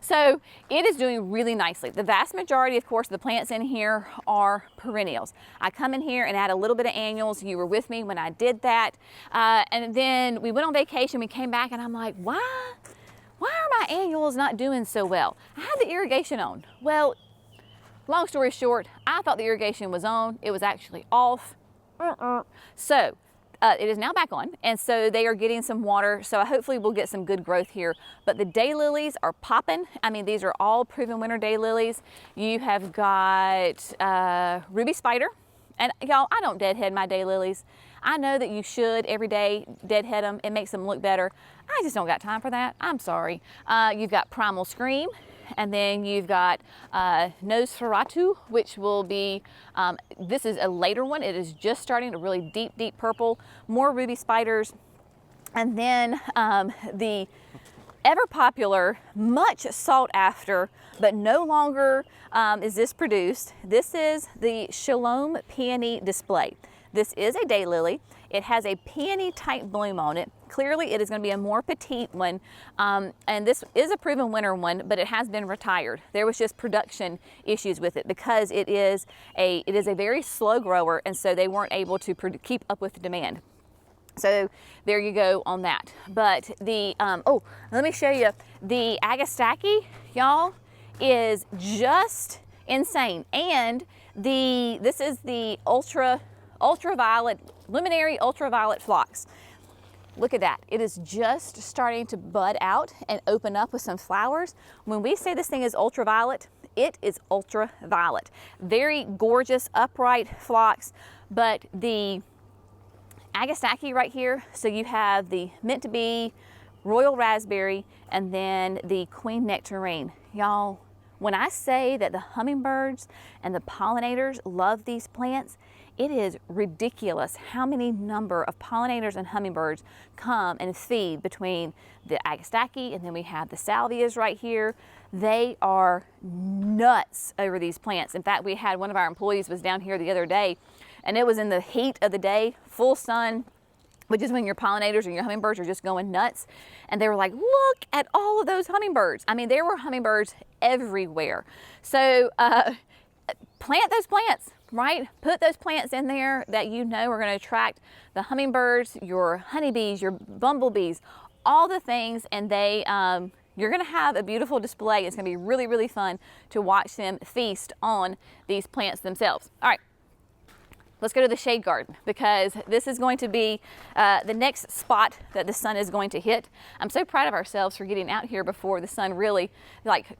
So it is doing really nicely. The vast majority, of course, the plants in here are perennials. I come in here and add a little bit of annuals. You were with me when I did that. And then we went on vacation, we came back and I'm like, why are my annuals not doing so well? I had the irrigation on. Well, long story short, I thought the irrigation was on. It was actually off. So it is now back on, and so they are getting some water, so hopefully we'll get some good growth here. But the daylilies are popping. I mean, these are all proven winter daylilies. You have got ruby spider, and y'all, I don't deadhead my daylilies. I know that you should every day deadhead them. It makes them look better. I just don't got time for that. I'm sorry. You've got primal scream. And then you've got Nosferatu, which will be, this is a later one. It is just starting, a really deep, deep purple, more ruby spiders. And then the ever popular, much sought after, but no longer is this produced. This is the Shalom Peony Display. This is a daylily. It has a peony type bloom on it. Clearly it is going to be a more petite one, and this is a proven winter one, but it has been retired. There was just production issues with it because it is a very slow grower, and so they weren't able to keep up with the demand. So there you go on that. But the oh, let me show you the Agastaki, y'all, is just insane. And this is the ultraviolet luminary ultraviolet phlox. Look at that. It is just starting to bud out and open up with some flowers. When we say this thing is ultraviolet, it is ultraviolet. Very gorgeous, upright phlox, but the Agastaki right here, so you have the meant to be royal raspberry and then the queen nectarine. Y'all, when I say that the hummingbirds and the pollinators love these plants, it is ridiculous how many number of pollinators and hummingbirds come and feed between the Agastaki, and then we have the salvias right here. They are nuts over these plants. In fact, we had one of our employees was down here the other day, and it was in the heat of the day, full sun, which is when your pollinators and your hummingbirds are just going nuts. And they were like, look at all of those hummingbirds. I mean, there were hummingbirds everywhere. So plant those plants, right? Put those plants in there that you know are going to attract the hummingbirds, your honeybees, your bumblebees, all the things, and they you're going to have a beautiful display. It's going to be really, really fun to watch them feast on these plants themselves. All right. Let's go to the shade garden, because this is going to be the next spot that the sun is going to hit. I'm so proud of ourselves for getting out here before the sun really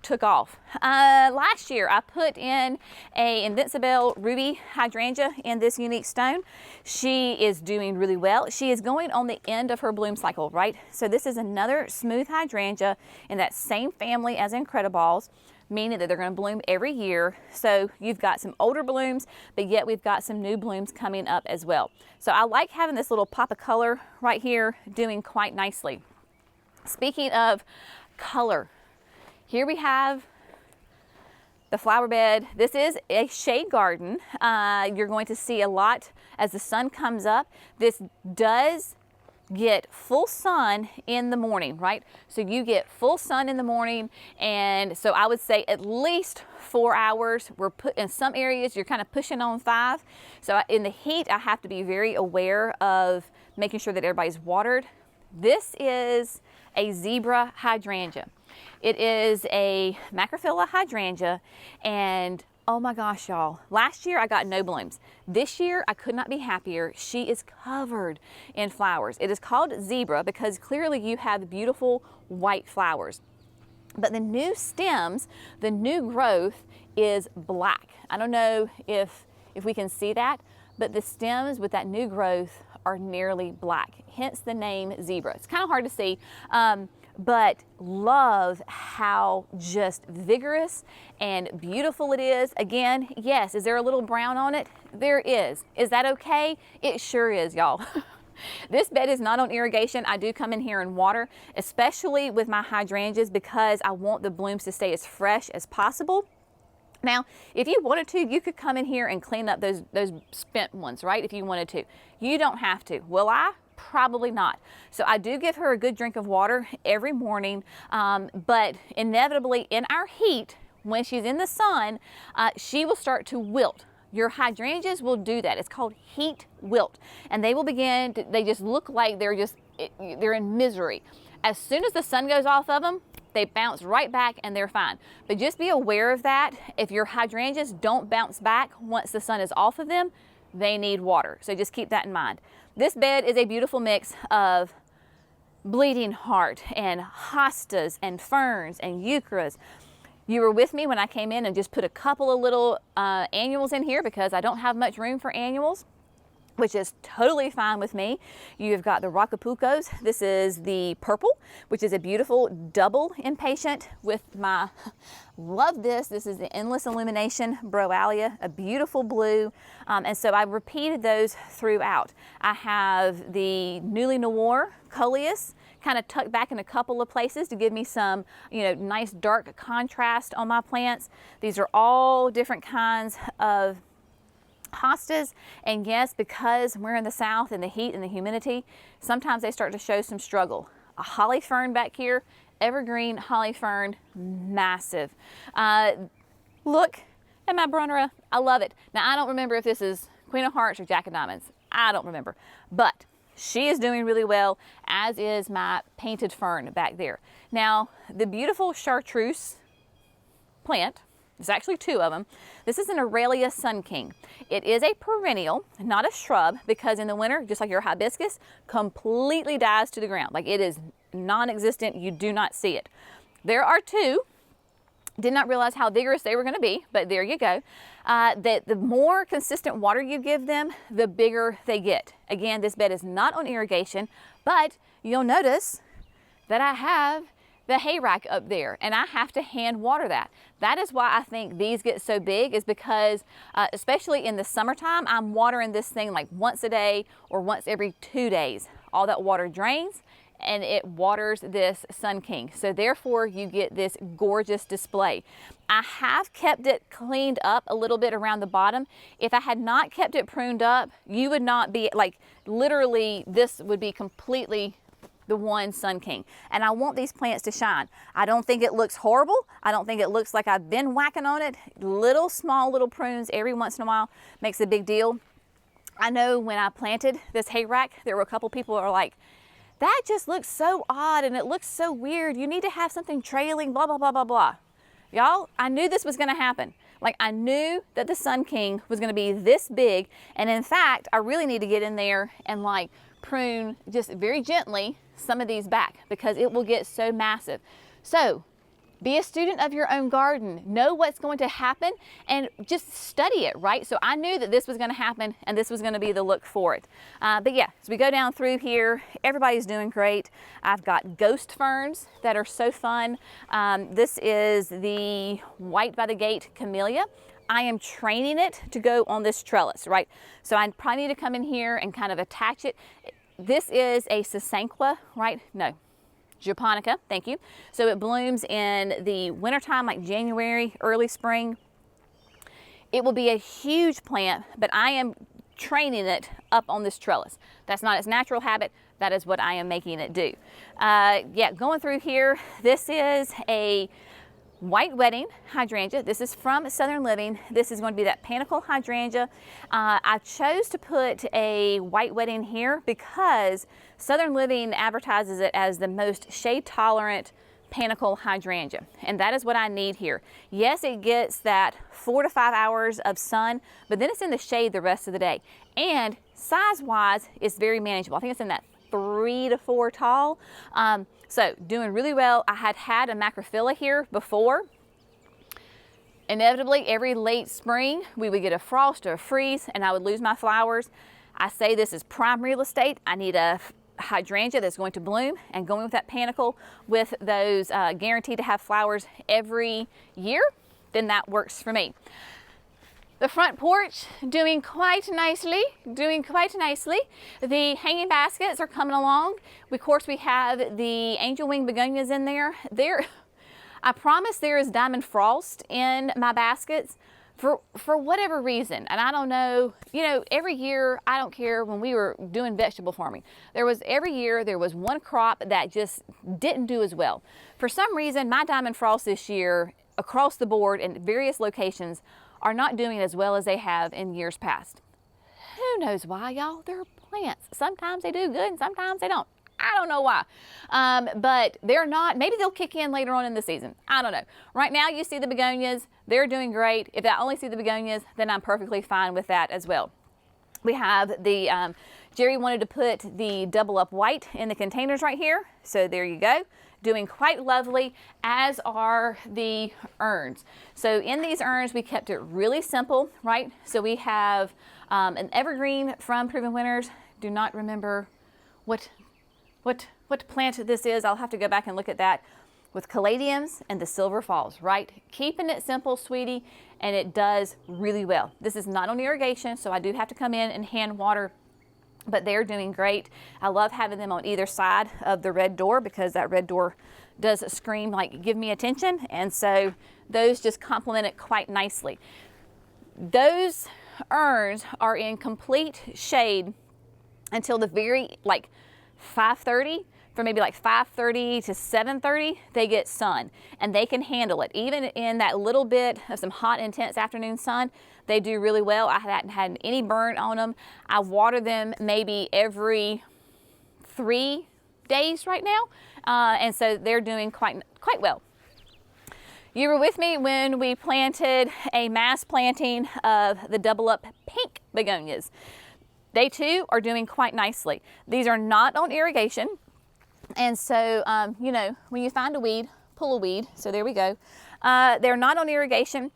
took off. Last year I put in a Invincible Ruby Hydrangea in this unique stone. She is doing really well. She is going on the end of her bloom cycle, right? So this is another smooth hydrangea in that same family as Incrediballs, meaning that they're going to bloom every year. So you've got some older blooms, but yet we've got some new blooms coming up as well. So I like having this little pop of color right here doing quite nicely. Speaking of color, here we have the flower bed. This is a shade garden. You're going to see a lot as the sun comes up. This does get full sun in the morning, right? So you get full sun in the morning, and so I would say at least 4 hours. We're put in some areas you're kind of pushing on 5. So in the heat I have to be very aware of making sure that everybody's watered. This is a zebra hydrangea. It is a macrophylla hydrangea, and oh my gosh, y'all. Last year I got no blooms. This year I could not be happier. She is covered in flowers. It is called zebra because clearly you have beautiful white flowers. But the new stems, the new growth is black. I don't know if we can see that, but the stems with that new growth are nearly black, hence the name zebra. It's kind of hard to see. But love how just vigorous and beautiful it is. Again, yes, is there a little brown on it? There is. Is that okay? It sure is, y'all. This bed is not on irrigation. I do come in here and water, especially with my hydrangeas, because I want the blooms to stay as fresh as possible. Now, if you wanted to, you could come in here and clean up those spent ones, right? If you wanted to. You don't have to. Will I? Probably not. So I do give her a good drink of water every morning, but inevitably in our heat, when she's in the sun, she will start to wilt. Your hydrangeas will do that. It's called heat wilt. And they will begin to, they just look like they're in misery. As soon as the sun goes off of them, they bounce right back and they're fine. But just be aware of that. If your hydrangeas don't bounce back once the sun is off of them, they need water. So just keep that in mind. This bed is a beautiful mix of bleeding heart and hostas and ferns and euchras. You were with me when I came in and just put a couple of little annuals in here because I don't have much room for annuals, which is totally fine with me. You've got the Rocapucos. This is the purple, which is a beautiful double impatient with my, love this. This is the Endless Illumination Broalia, a beautiful blue. And so I repeated those throughout. I have the Newly Noir Coleus, kind of tucked back in a couple of places to give me some, nice dark contrast on my plants. These are all different kinds of hostas, and yes, because we're in the south and the heat and the humidity, sometimes they start to show some struggle. A holly fern back here, evergreen holly fern, massive. Look at my Brunnera, I love it. Now I don't remember if this is Queen of Hearts or Jack of Diamonds, I don't remember, but she is doing really well, as is my painted fern back there. Now the beautiful chartreuse plant, there's actually two of them. This is an Aurelia Sun King. It is a perennial, not a shrub, because in the winter, just like your hibiscus, completely dies to the ground. Like it is non-existent, you do not see it. There are two. Did not realize how vigorous they were going to be, but there you go. The more consistent water you give them, the bigger they get. Again, this bed is not on irrigation, but you'll notice that I have the hay rack up there and I have to hand water that. That is why I think these get so big, is because especially in the summertime, I'm watering this thing like once a day or once every 2 days. All that water drains and it waters this Sun King. So therefore you get this gorgeous display. I have kept it cleaned up a little bit around the bottom. If I had not kept it pruned up, you would not be, like, literally this would be completely the one Sun King. And I want these plants to shine. I don't think it looks horrible. I don't think it looks like I've been whacking on it. Small little prunes every once in a while makes a big deal. I know when I planted this hay rack, there were a couple people who are like, that just looks so odd and it looks so weird. You need to have something trailing, blah, blah, blah, blah, blah. Y'all, I knew this was gonna happen. Like, I knew that the Sun King was gonna be this big. And in fact, I really need to get in there and like prune just very gently some of these back because it will get so massive. So be a student of your own garden, know what's going to happen and just study it, right? So I knew that this was going to happen and this was going to be the look for it. But yeah, as we go down through here, everybody's doing great. I've got ghost ferns that are so fun. This is the White by the Gate Camellia. I am training it to go on this trellis, right? So I probably need to come in here and kind of attach it. This is a Sasanqua, right? No, Japonica, thank you. So it blooms in the wintertime, like January, early spring. It will be a huge plant, but I am training it up on this trellis. That's not its natural habit. That is what I am making it do. Yeah, going through here, this is a White Wedding hydrangea. This is from Southern Living. This is going to be that panicle hydrangea. I chose to put a White Wedding here because Southern Living advertises it as the most shade tolerant panicle hydrangea, and that is what I need here. Yes, it gets that 4 to 5 hours of sun, but then it's in the shade the rest of the day. And size-wise, it's very manageable. I think it's in that 3 to 4 tall. So doing really well. I had a macrophylla here before. Inevitably, every late spring, we would get a frost or a freeze and I would lose my flowers. I say this is prime real estate. I need a hydrangea that's going to bloom, and going with that panicle with those guaranteed to have flowers every year, then that works for me. The front porch doing quite nicely, The hanging baskets are coming along. Of course, we have the angel wing begonias in there. I promise there is diamond frost in my baskets, for whatever reason, and I don't know, you know, every year, I don't care, when we were doing vegetable farming, every year there was one crop that just didn't do as well. For some reason, my diamond frost this year, across the board in various locations, are not doing as well as they have in years past. Who knows why, y'all? They're plants. Sometimes they do good and sometimes they don't. I don't know why, but they're not. Maybe they'll kick in later on in the season. I don't know. Right now you see the begonias. They're doing great. If I only see the begonias, then I'm perfectly fine with that as well. We have the, Jerry wanted to put the double up white in the containers right here. So there you go. Doing quite lovely, as are the urns. So in these urns, we kept it really simple, right? So we have an evergreen from Proven Winners. Do not remember what plant this is. I'll have to go back and look at that, with caladiums and the silver falls, right? Keeping it simple, sweetie, and it does really well. This is not on irrigation, so I do have to come in and hand water, but they're doing great. I love having them on either side of the red door, because that red door does scream like, give me attention, and so those just complement it quite nicely. Those urns are in complete shade until the very, like, 5:30. From maybe like 5:30 to 7:30, they get sun, and they can handle it. Even in that little bit of some hot, intense afternoon sun, they do really well. I hadn't had any burn on them. I water them maybe every 3 days right now, and so they're doing quite well. You were with me when we planted a mass planting of the double up pink begonias. They too are doing quite nicely. These are not on irrigation. And so, you know, when you find a weed, pull a weed. So there we go. They're not on irrigation.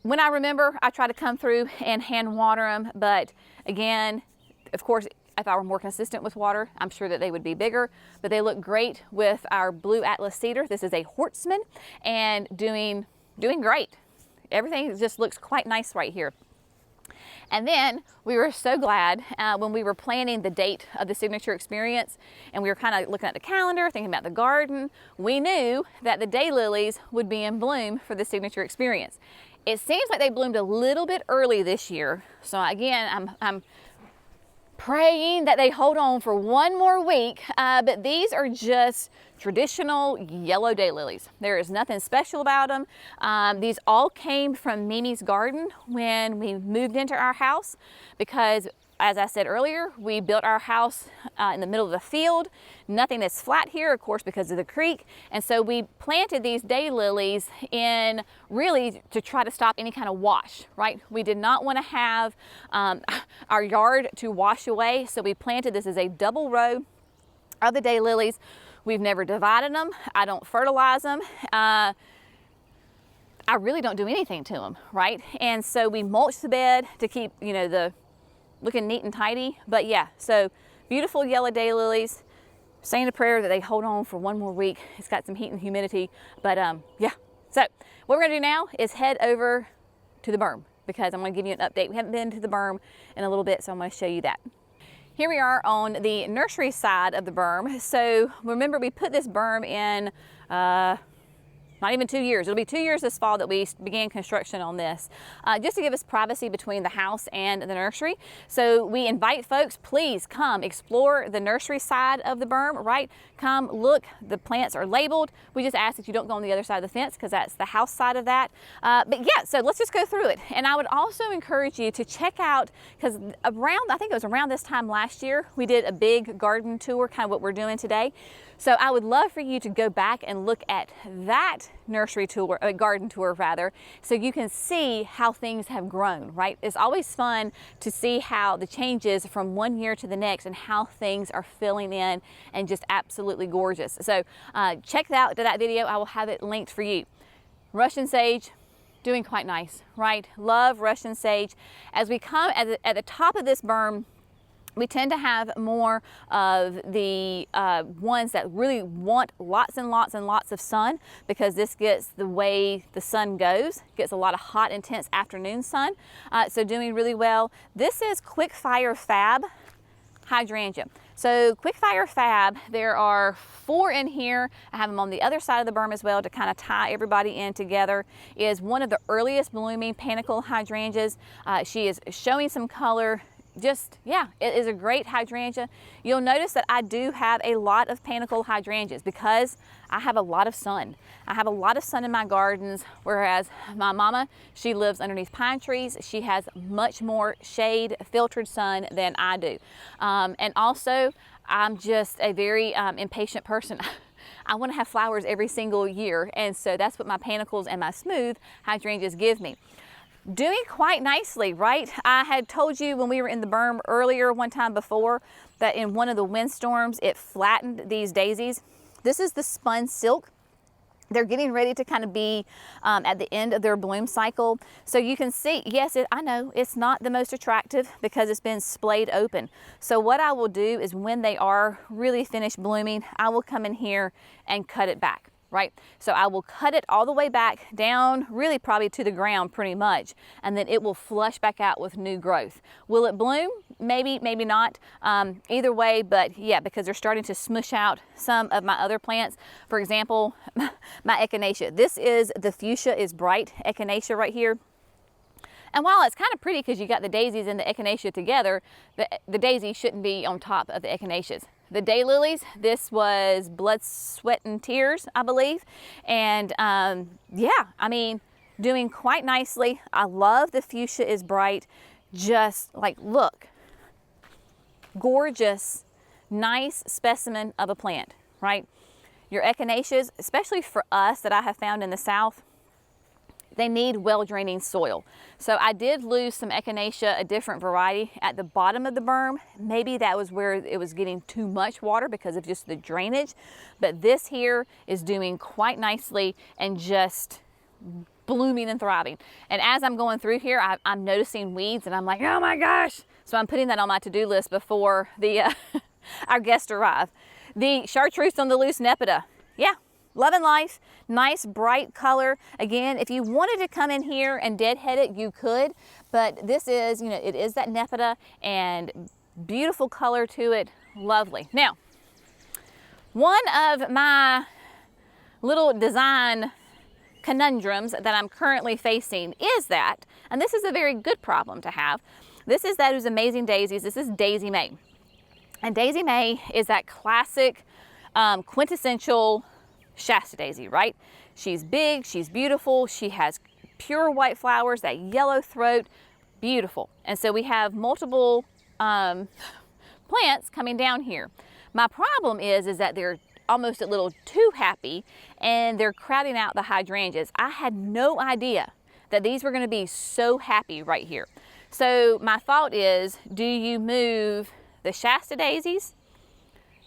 When I remember, I try to come through and hand water them. But again, of course, if I were more consistent with water, I'm sure that they would be bigger. But they look great with our blue Atlas cedar. This is a Hortsman, and doing great. Everything just looks quite nice right here. And then we were so glad when we were planning the date of the signature experience, and we were kind of looking at the calendar, thinking about the garden, we knew that the daylilies would be in bloom for the signature experience. It seems like they bloomed a little bit early this year. So again, I'm praying that they hold on for one more week, but these are just traditional yellow daylilies. There is nothing special about them. These all came from Mimi's garden when we moved into our house, because as I said earlier, we built our house in the middle of the field. Nothing is flat here, of course, because of the creek. And so we planted these daylilies in really to try to stop any kind of wash, right? We did not want to have our yard to wash away. So we planted this as a double row of the daylilies. We've never divided them. I don't fertilize them. I really don't do anything to them, right? And so we mulch the bed to keep, you know, the looking neat and tidy. But yeah, so beautiful yellow daylilies. Saying a prayer that they hold on for one more week. It's got some heat and humidity, but yeah. So what we're gonna do now is head over to the berm, because I'm gonna give you an update. We haven't been to the berm in a little bit, so I'm gonna show you that. Here we are on the nursery side of the berm. So remember, we put this berm in not even 2 years. It'll be 2 years this fall that we began construction on this, just to give us privacy between the house and the nursery. So we invite folks, please come explore the nursery side of the berm, right? Come look, the plants are labeled. We just ask that you don't go on the other side of the fence, because that's the house side of that. But yeah, so let's just go through it. And I would also encourage you to check out, because I think it was around this time last year, we did a big garden tour, kind of what we're doing today. So I would love for you to go back and look at that nursery tour, garden tour rather, so you can see how things have grown, right? It's always fun to see how the changes from one year to the next and how things are filling in, and just absolutely gorgeous. So check out that video. I will have it linked for you. Russian sage, doing quite nice, right? Love Russian sage. As we come at the top of this berm, we tend to have more of the ones that really want lots and lots and lots of sun, because this gets the way the sun goes, gets a lot of hot, intense afternoon sun. So doing really well. This is Quick Fire Fab Hydrangea. So quick fire fab, there are 4 in here. I have them on the other side of the berm as well to kind of tie everybody in together. Is one of the earliest blooming panicle hydrangeas. She is showing some color. Just, yeah, it is a great hydrangea. You'll notice that I do have a lot of panicle hydrangeas because I have a lot of sun. I have a lot of sun in my gardens, whereas my mama, she lives underneath pine trees. She has much more shade, filtered sun than I do. And also, I'm just a very impatient person. I want to have flowers every single year, and so that's what my panicles and my smooth hydrangeas give me. Doing quite nicely, right? I had told you when we were in the berm earlier one time before that in one of the windstorms, it flattened these daisies. This is the spun silk. They're getting ready to kind of be at the end of their bloom cycle. So you can see, yes, I know it's not the most attractive because it's been splayed open. So what I will do is when they are really finished blooming, I will come in here and cut it back. Right? So I will cut it all the way back down, really probably to the ground pretty much, and then it will flush back out with new growth. Will it bloom? Maybe, maybe not. Either way, but yeah, because they're starting to smush out some of my other plants. For example, my echinacea. This is the fuchsia is bright echinacea right here. And while it's kind of pretty because you got the daisies and the echinacea together, the daisy shouldn't be on top of the echinaceas. The daylilies, this was blood, sweat, and tears, I believe. And yeah, I mean, doing quite nicely. I love the fuchsia is bright. Just like, look, gorgeous, nice specimen of a plant, right? Your echinaceas, especially for us that I have found in the South, they need well-draining soil. So I did lose some echinacea, a different variety, at the bottom of the berm. Maybe that was where it was getting too much water because of just the drainage. But this here is doing quite nicely and just blooming and thriving. And as I'm going through here, I'm noticing weeds and I'm like, oh my gosh. So I'm putting that on my to-do list before the our guests arrive. The chartreuse on the loose nepeta. Yeah. Love and life, nice bright color. Again, if you wanted to come in here and deadhead it, you could, but this is, you know, it is that nepeta and beautiful color to it, lovely. Now, one of my little design conundrums that I'm currently facing is that, and this is a very good problem to have, this is those amazing daisies. This is Daisy May. And Daisy May is that classic, quintessential Shasta daisy, right? She's big, she's beautiful, she has pure white flowers, that yellow throat, beautiful. And so we have multiple plants coming down here. My problem is that they're almost a little too happy and they're crowding out the hydrangeas. I had no idea that these were going to be so happy right here. So my thought is, do you move the Shasta daisies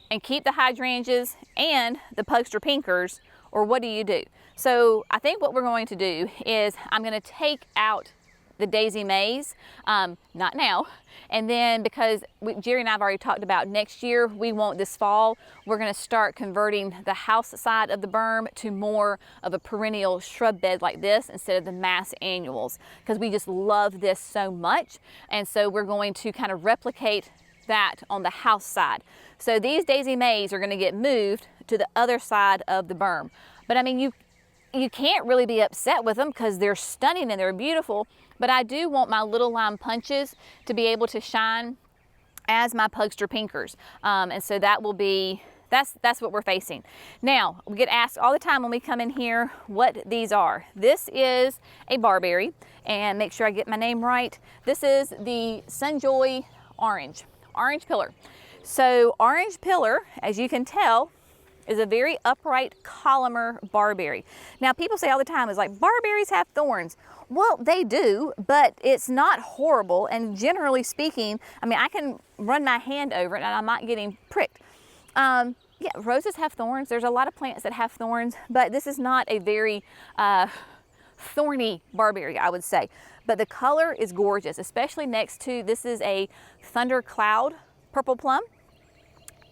and keep the hydrangeas and the Pugster pinkers, or what do you do? So I think what we're going to do is I'm going to take out the Daisy Mays, not now, and then because Jerry and I have already talked about next year, we want this fall, we're going to start converting the house side of the berm to more of a perennial shrub bed like this instead of the mass annuals, because we just love this so much. And so we're going to kind of replicate that on the house side. So these Daisy Mays are going to get moved to the other side of the berm. But I mean, you can't really be upset with them because they're stunning and they're beautiful. But I do want my little lime punches to be able to shine as my Pugster pinkers. And so that will be, that's what we're facing. Now, we get asked all the time when we come in here what these are. This is a barberry, and make sure I get my name right. This is the Sunjoy Orange Pillar. So orange pillar, as you can tell, is a very upright columnar barberry. Now people say all the time, is like, barberries have thorns. Well, they do, but it's not horrible. And generally speaking, I mean, I can run my hand over it and I'm not getting pricked. Yeah, roses have thorns. There's a lot of plants that have thorns, but this is not a very thorny barberry, I would say. But the color is gorgeous, especially next to, this is a Thunder Cloud Purple Plum.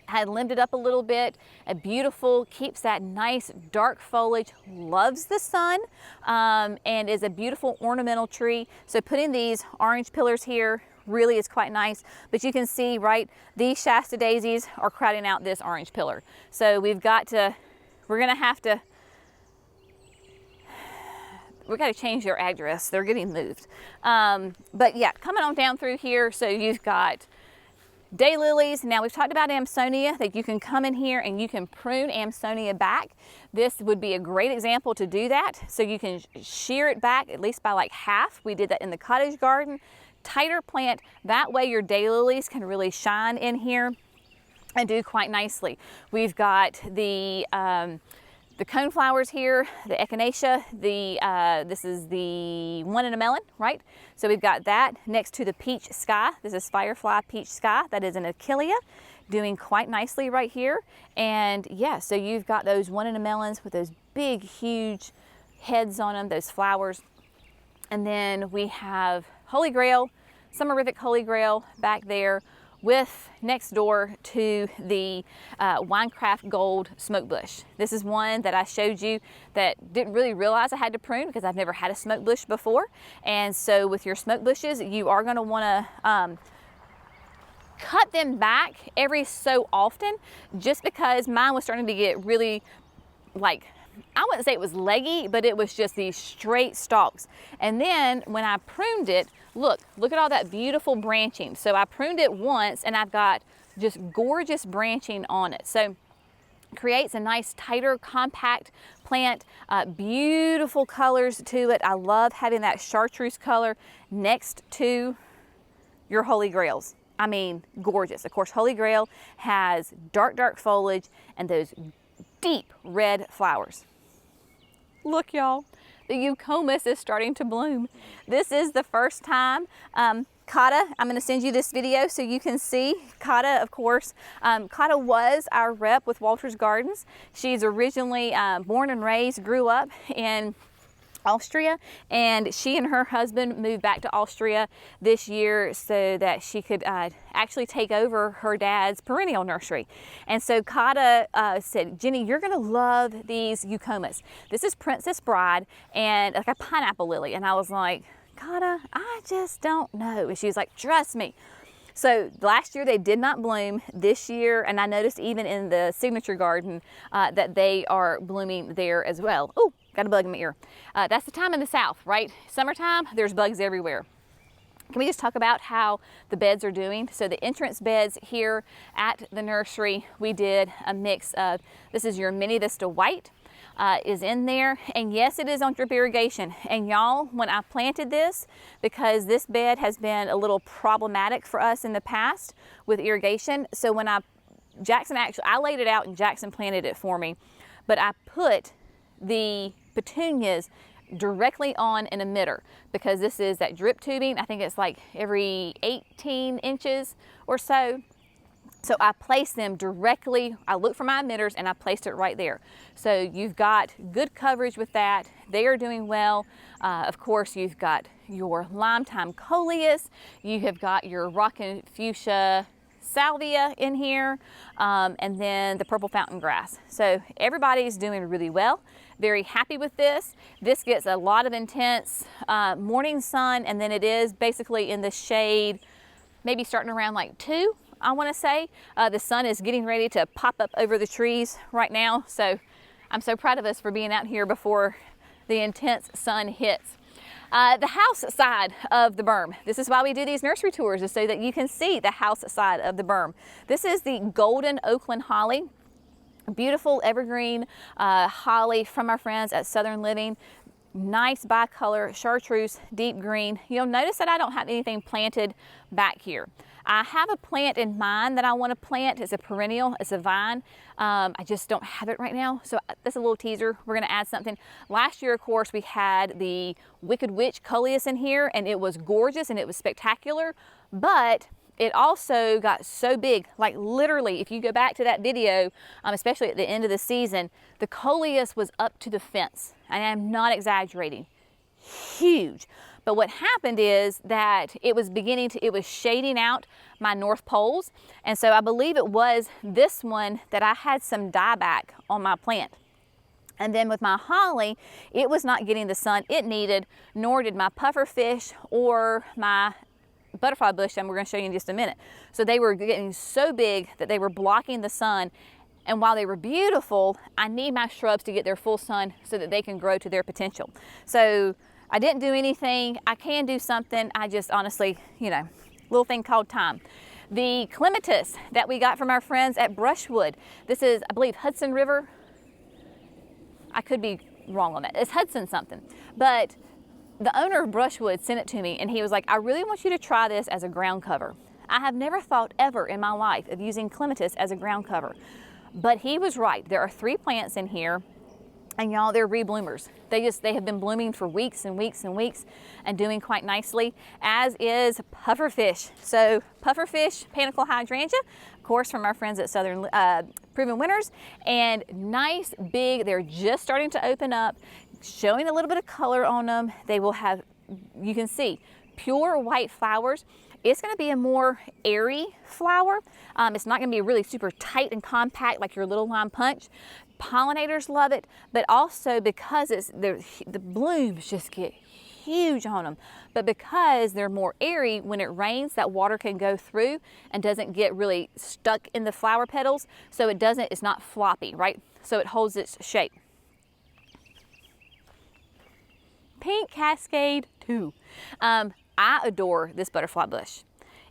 Had limbed it up a little bit, a beautiful, keeps that nice dark foliage, loves the sun, and is a beautiful ornamental tree. So putting these orange pillars here really is quite nice. But you can see, right, these Shasta daisies are crowding out this orange pillar. So we're got to change their address. They're getting moved. But yeah, coming on down through here, so you've got daylilies. Now we've talked about Amsonia, that you can come in here and you can prune Amsonia back. This would be a great example to do that. So you can shear it back at least by like half. We did that in the cottage garden. Tighter plant, that way your daylilies can really shine in here and do quite nicely. We've got the coneflowers here, the echinacea, this is the one in a melon, right? So we've got that next to the peach sky. This is Firefly Peach Sky. That is an Achillea, doing quite nicely right here. And yeah, so you've got those one in a melons with those big, huge heads on them, those flowers. And then we have Holy Grail, Summerific Holy Grail back there, with next door to the Winecraft Gold Smoke Bush. This is one that I showed you that didn't really realize I had to prune because I've never had a smoke bush before. And so with your smoke bushes, you are going to want to cut them back every so often, just because mine was starting to get really, like, I wouldn't say it was leggy, but it was just these straight stalks. And then when I pruned it, look at all that beautiful branching. So I pruned it once and I've got just gorgeous branching on it. So creates a nice, tighter, compact plant, beautiful colors to it. I love having that chartreuse color next to your Holy Grails. I mean, gorgeous. Of course, Holy Grail has dark, dark foliage and those deep red flowers. Look, y'all, the eucomis is starting to bloom. This is the first time. Kata, I'm going to send you this video so you can see. Kata, of course, Kata was our rep with Walter's Gardens. She's originally born and raised, grew up in Austria, and she and her husband moved back to Austria this year so that she could actually take over her dad's perennial nursery. And so Kata said, Jenny, you're gonna love these eucomis. This is Princess Bride and like a pineapple lily. And I was like, Kata, I just don't know. And she was like, trust me. So last year they did not bloom. This year, and I noticed even in the signature garden that they are blooming there as well. Oh, got a bug in my ear. That's the time in the south, right? Summertime, there's bugs everywhere. Can we just talk about how the beds are doing? So the entrance beds here at the nursery, we did a mix of, this is your Mini Vista White, is in there, and yes, it is on drip irrigation. And y'all, when I planted this, because this bed has been a little problematic for us in the past with irrigation, so when I laid it out and Jackson planted it for me, but I put the petunias directly on an emitter because this is that drip tubing. I think it's like every 18 inches or so. So I placed them directly, I looked for my emitters and I placed it right there. So you've got good coverage with that. They are doing well. Of course, you've got your Lime-Time Coleus. You have got your Rockin' Fuchsia Salvia in here, and then the purple fountain grass. So everybody's doing really well. Very happy with this. This gets a lot of intense morning sun, and then it is basically in the shade, maybe starting around like 2, I want to say. The sun is getting ready to pop up over the trees right now. So I'm so proud of us for being out here before the intense sun hits. The house side of the berm. This is why we do these nursery tours, is so that you can see the house side of the berm. This is the golden Oakland holly. Beautiful evergreen holly from our friends at Southern Living. Nice bicolor, chartreuse, deep green. You'll notice that I don't have anything planted back here. I have a plant in mind that I want to plant. It's a perennial, it's a vine. I just don't have it right now. So that's a little teaser. We're going to add something. Last year, of course, we had the Wicked Witch Coleus in here, and it was gorgeous and it was spectacular, but it also got so big, like literally, if you go back to that video, especially at the end of the season, the Coleus was up to the fence. And I'm not exaggerating, huge. But what happened is that it was shading out my north poles. And so I believe it was this one that I had some dieback on my plant. And then with my holly, it was not getting the sun it needed, nor did my pufferfish or my butterfly bush and we're going to show you in just a minute. So they were getting so big that they were blocking the sun. And while they were beautiful, I need my shrubs to get their full sun so that they can grow to their potential. So I didn't do anything. I can do something. I just honestly, you know, little thing called time. The Clematis that we got from our friends at Brushwood. This is, I believe, Hudson River. I could be wrong on that. It's Hudson something. But the owner of Brushwood sent it to me and he was like, I really want you to try this as a ground cover. I have never thought ever in my life of using Clematis as a ground cover. But he was right. There are 3 plants in here, and y'all, they're rebloomers. They have been blooming for weeks and weeks and weeks and doing quite nicely, as is pufferfish. So pufferfish, panicle hydrangea, of course, from our friends at Southern Proven Winners, and nice big, they're just starting to open up, showing a little bit of color on them. They will have, you can see, pure white flowers. It's going to be a more airy flower. It's not going to be really super tight and compact like your little lime punch. Pollinators love it, but also because the blooms just get huge on them. But because they're more airy, when it rains, that water can go through and doesn't get really stuck in the flower petals. So it's not floppy, right? So it holds its shape. Pink Cascade 2. I adore this butterfly bush.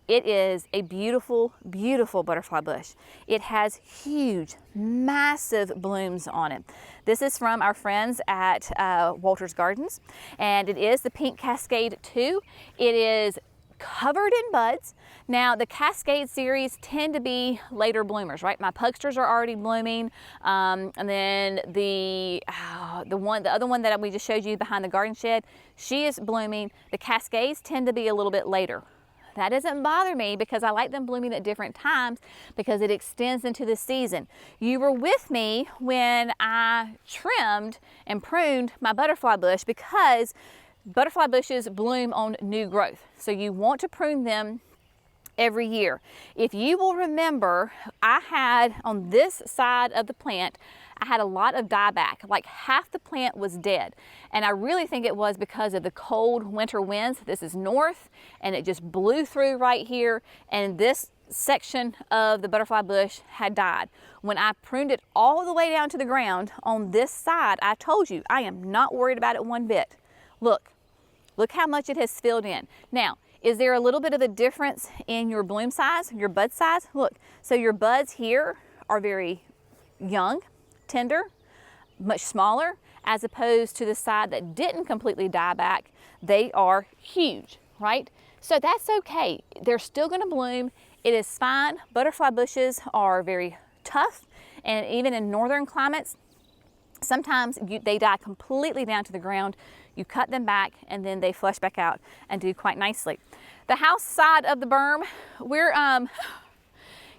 It is a beautiful, beautiful butterfly bush. It has huge, massive blooms on it. This is from our friends at Walter's Gardens, and it is the Pink Cascade 2. It is covered in buds. Now the Cascade series tend to be later bloomers, right? My pugsters are already blooming, and then the other one that we just showed you behind the garden shed, she is blooming. The Cascades tend to be a little bit later. That doesn't bother me because I like them blooming at different times because it extends into the season. You were with me when I trimmed and pruned my butterfly bush because butterfly bushes bloom on new growth. So you want to prune them every year. If you will remember, I had on this side of the plant, I had a lot of dieback, like half the plant was dead. And I really think it was because of the cold winter winds. This is north and it just blew through right here. And this section of the butterfly bush had died. When I pruned it all the way down to the ground on this side, I told you, I am not worried about it one bit. Look how much it has filled in. Now, is there a little bit of a difference in your bloom size, your bud size? Look, so your buds here are very young, tender, much smaller, as opposed to the side that didn't completely die back. They are huge, right? So that's okay. They're still gonna bloom. It is fine. Butterfly bushes are very tough, and even in northern climates, sometimes they die completely down to the ground. You cut them back and then they flush back out and do quite nicely. The house side of the berm, we're,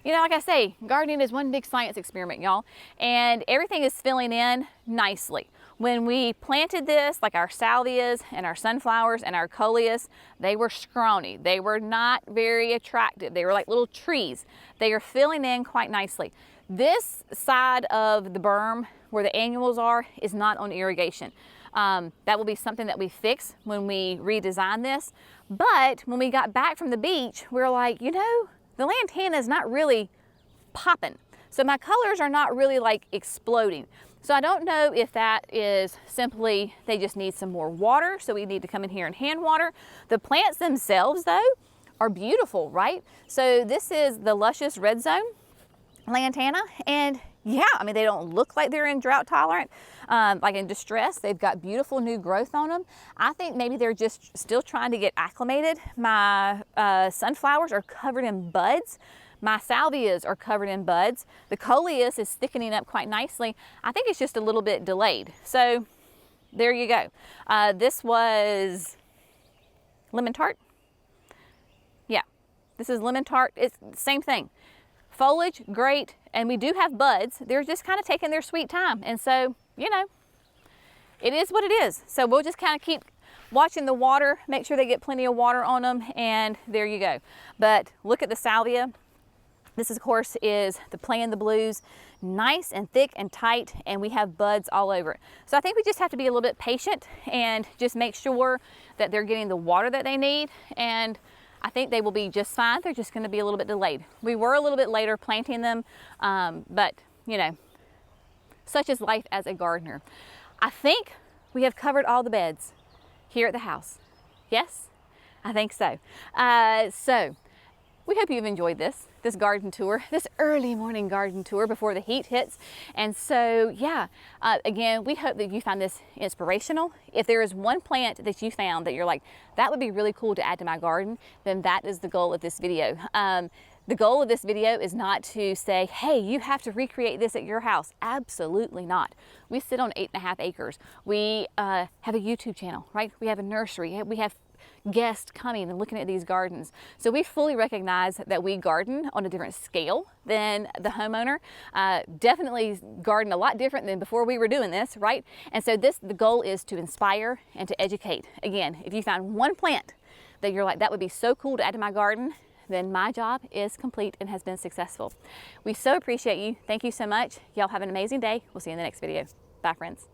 you know, like I say, gardening is one big science experiment, y'all, and everything is filling in nicely. When we planted this, like our salvias and our sunflowers and our coleus, they were scrawny. They were not very attractive. They were like little trees. They are filling in quite nicely. This side of the berm where the annuals are is not on irrigation. That will be something that we fix when we redesign this. But when we got back from the beach, we were like, you know, the lantana is not really popping. So my colors are not really like exploding. So I don't know if that is simply they just need some more water. So we need to come in here and hand water. The plants themselves though are beautiful, right? So this is the luscious red zone lantana, and yeah, I mean, they don't look like they're in drought tolerant, like in distress. They've got beautiful new growth on them. I think maybe they're just still trying to get acclimated. My sunflowers are covered in buds. My salvias are covered in buds. The coleus is thickening up quite nicely. I think it's just a little bit delayed. So there you go. This was lemon tart. Yeah, this is lemon tart. It's the same thing. Foliage, great, and we do have buds. They're just kind of taking their sweet time. And so, you know, it is what it is. So we'll just kind of keep watching the water, make sure they get plenty of water on them, and there you go. But look at the salvia. This, of course, is the Playing the Blues. Nice and thick and tight, and we have buds all over it. So I think we just have to be a little bit patient and just make sure that they're getting the water that they need. And I think they will be just fine. They're just going to be a little bit delayed. We were a little bit later planting them, but you know, such is life as a gardener. I think we have covered all the beds here at the house. Yes, I think so. So we hope you've enjoyed this garden tour, this early morning garden tour before the heat hits. And so, yeah, again, we hope that you found this inspirational. If there is one plant that you found that you're like, that would be really cool to add to my garden, then that is the goal of this video. The goal of this video is not to say, hey, you have to recreate this at your house. Absolutely not. We sit on 8.5 acres. We have a YouTube channel, right? We have a nursery. We have guests coming and looking at these gardens. So we fully recognize that we garden on a different scale than the homeowner. Definitely garden a lot different than before we were doing this, right? And so the goal is to inspire and to educate. Again, if you found one plant that you're like, that would be so cool to add to my garden, then my job is complete and has been successful. We so appreciate you. Thank you so much. Y'all have an amazing day. We'll see you in the next video. Bye, friends.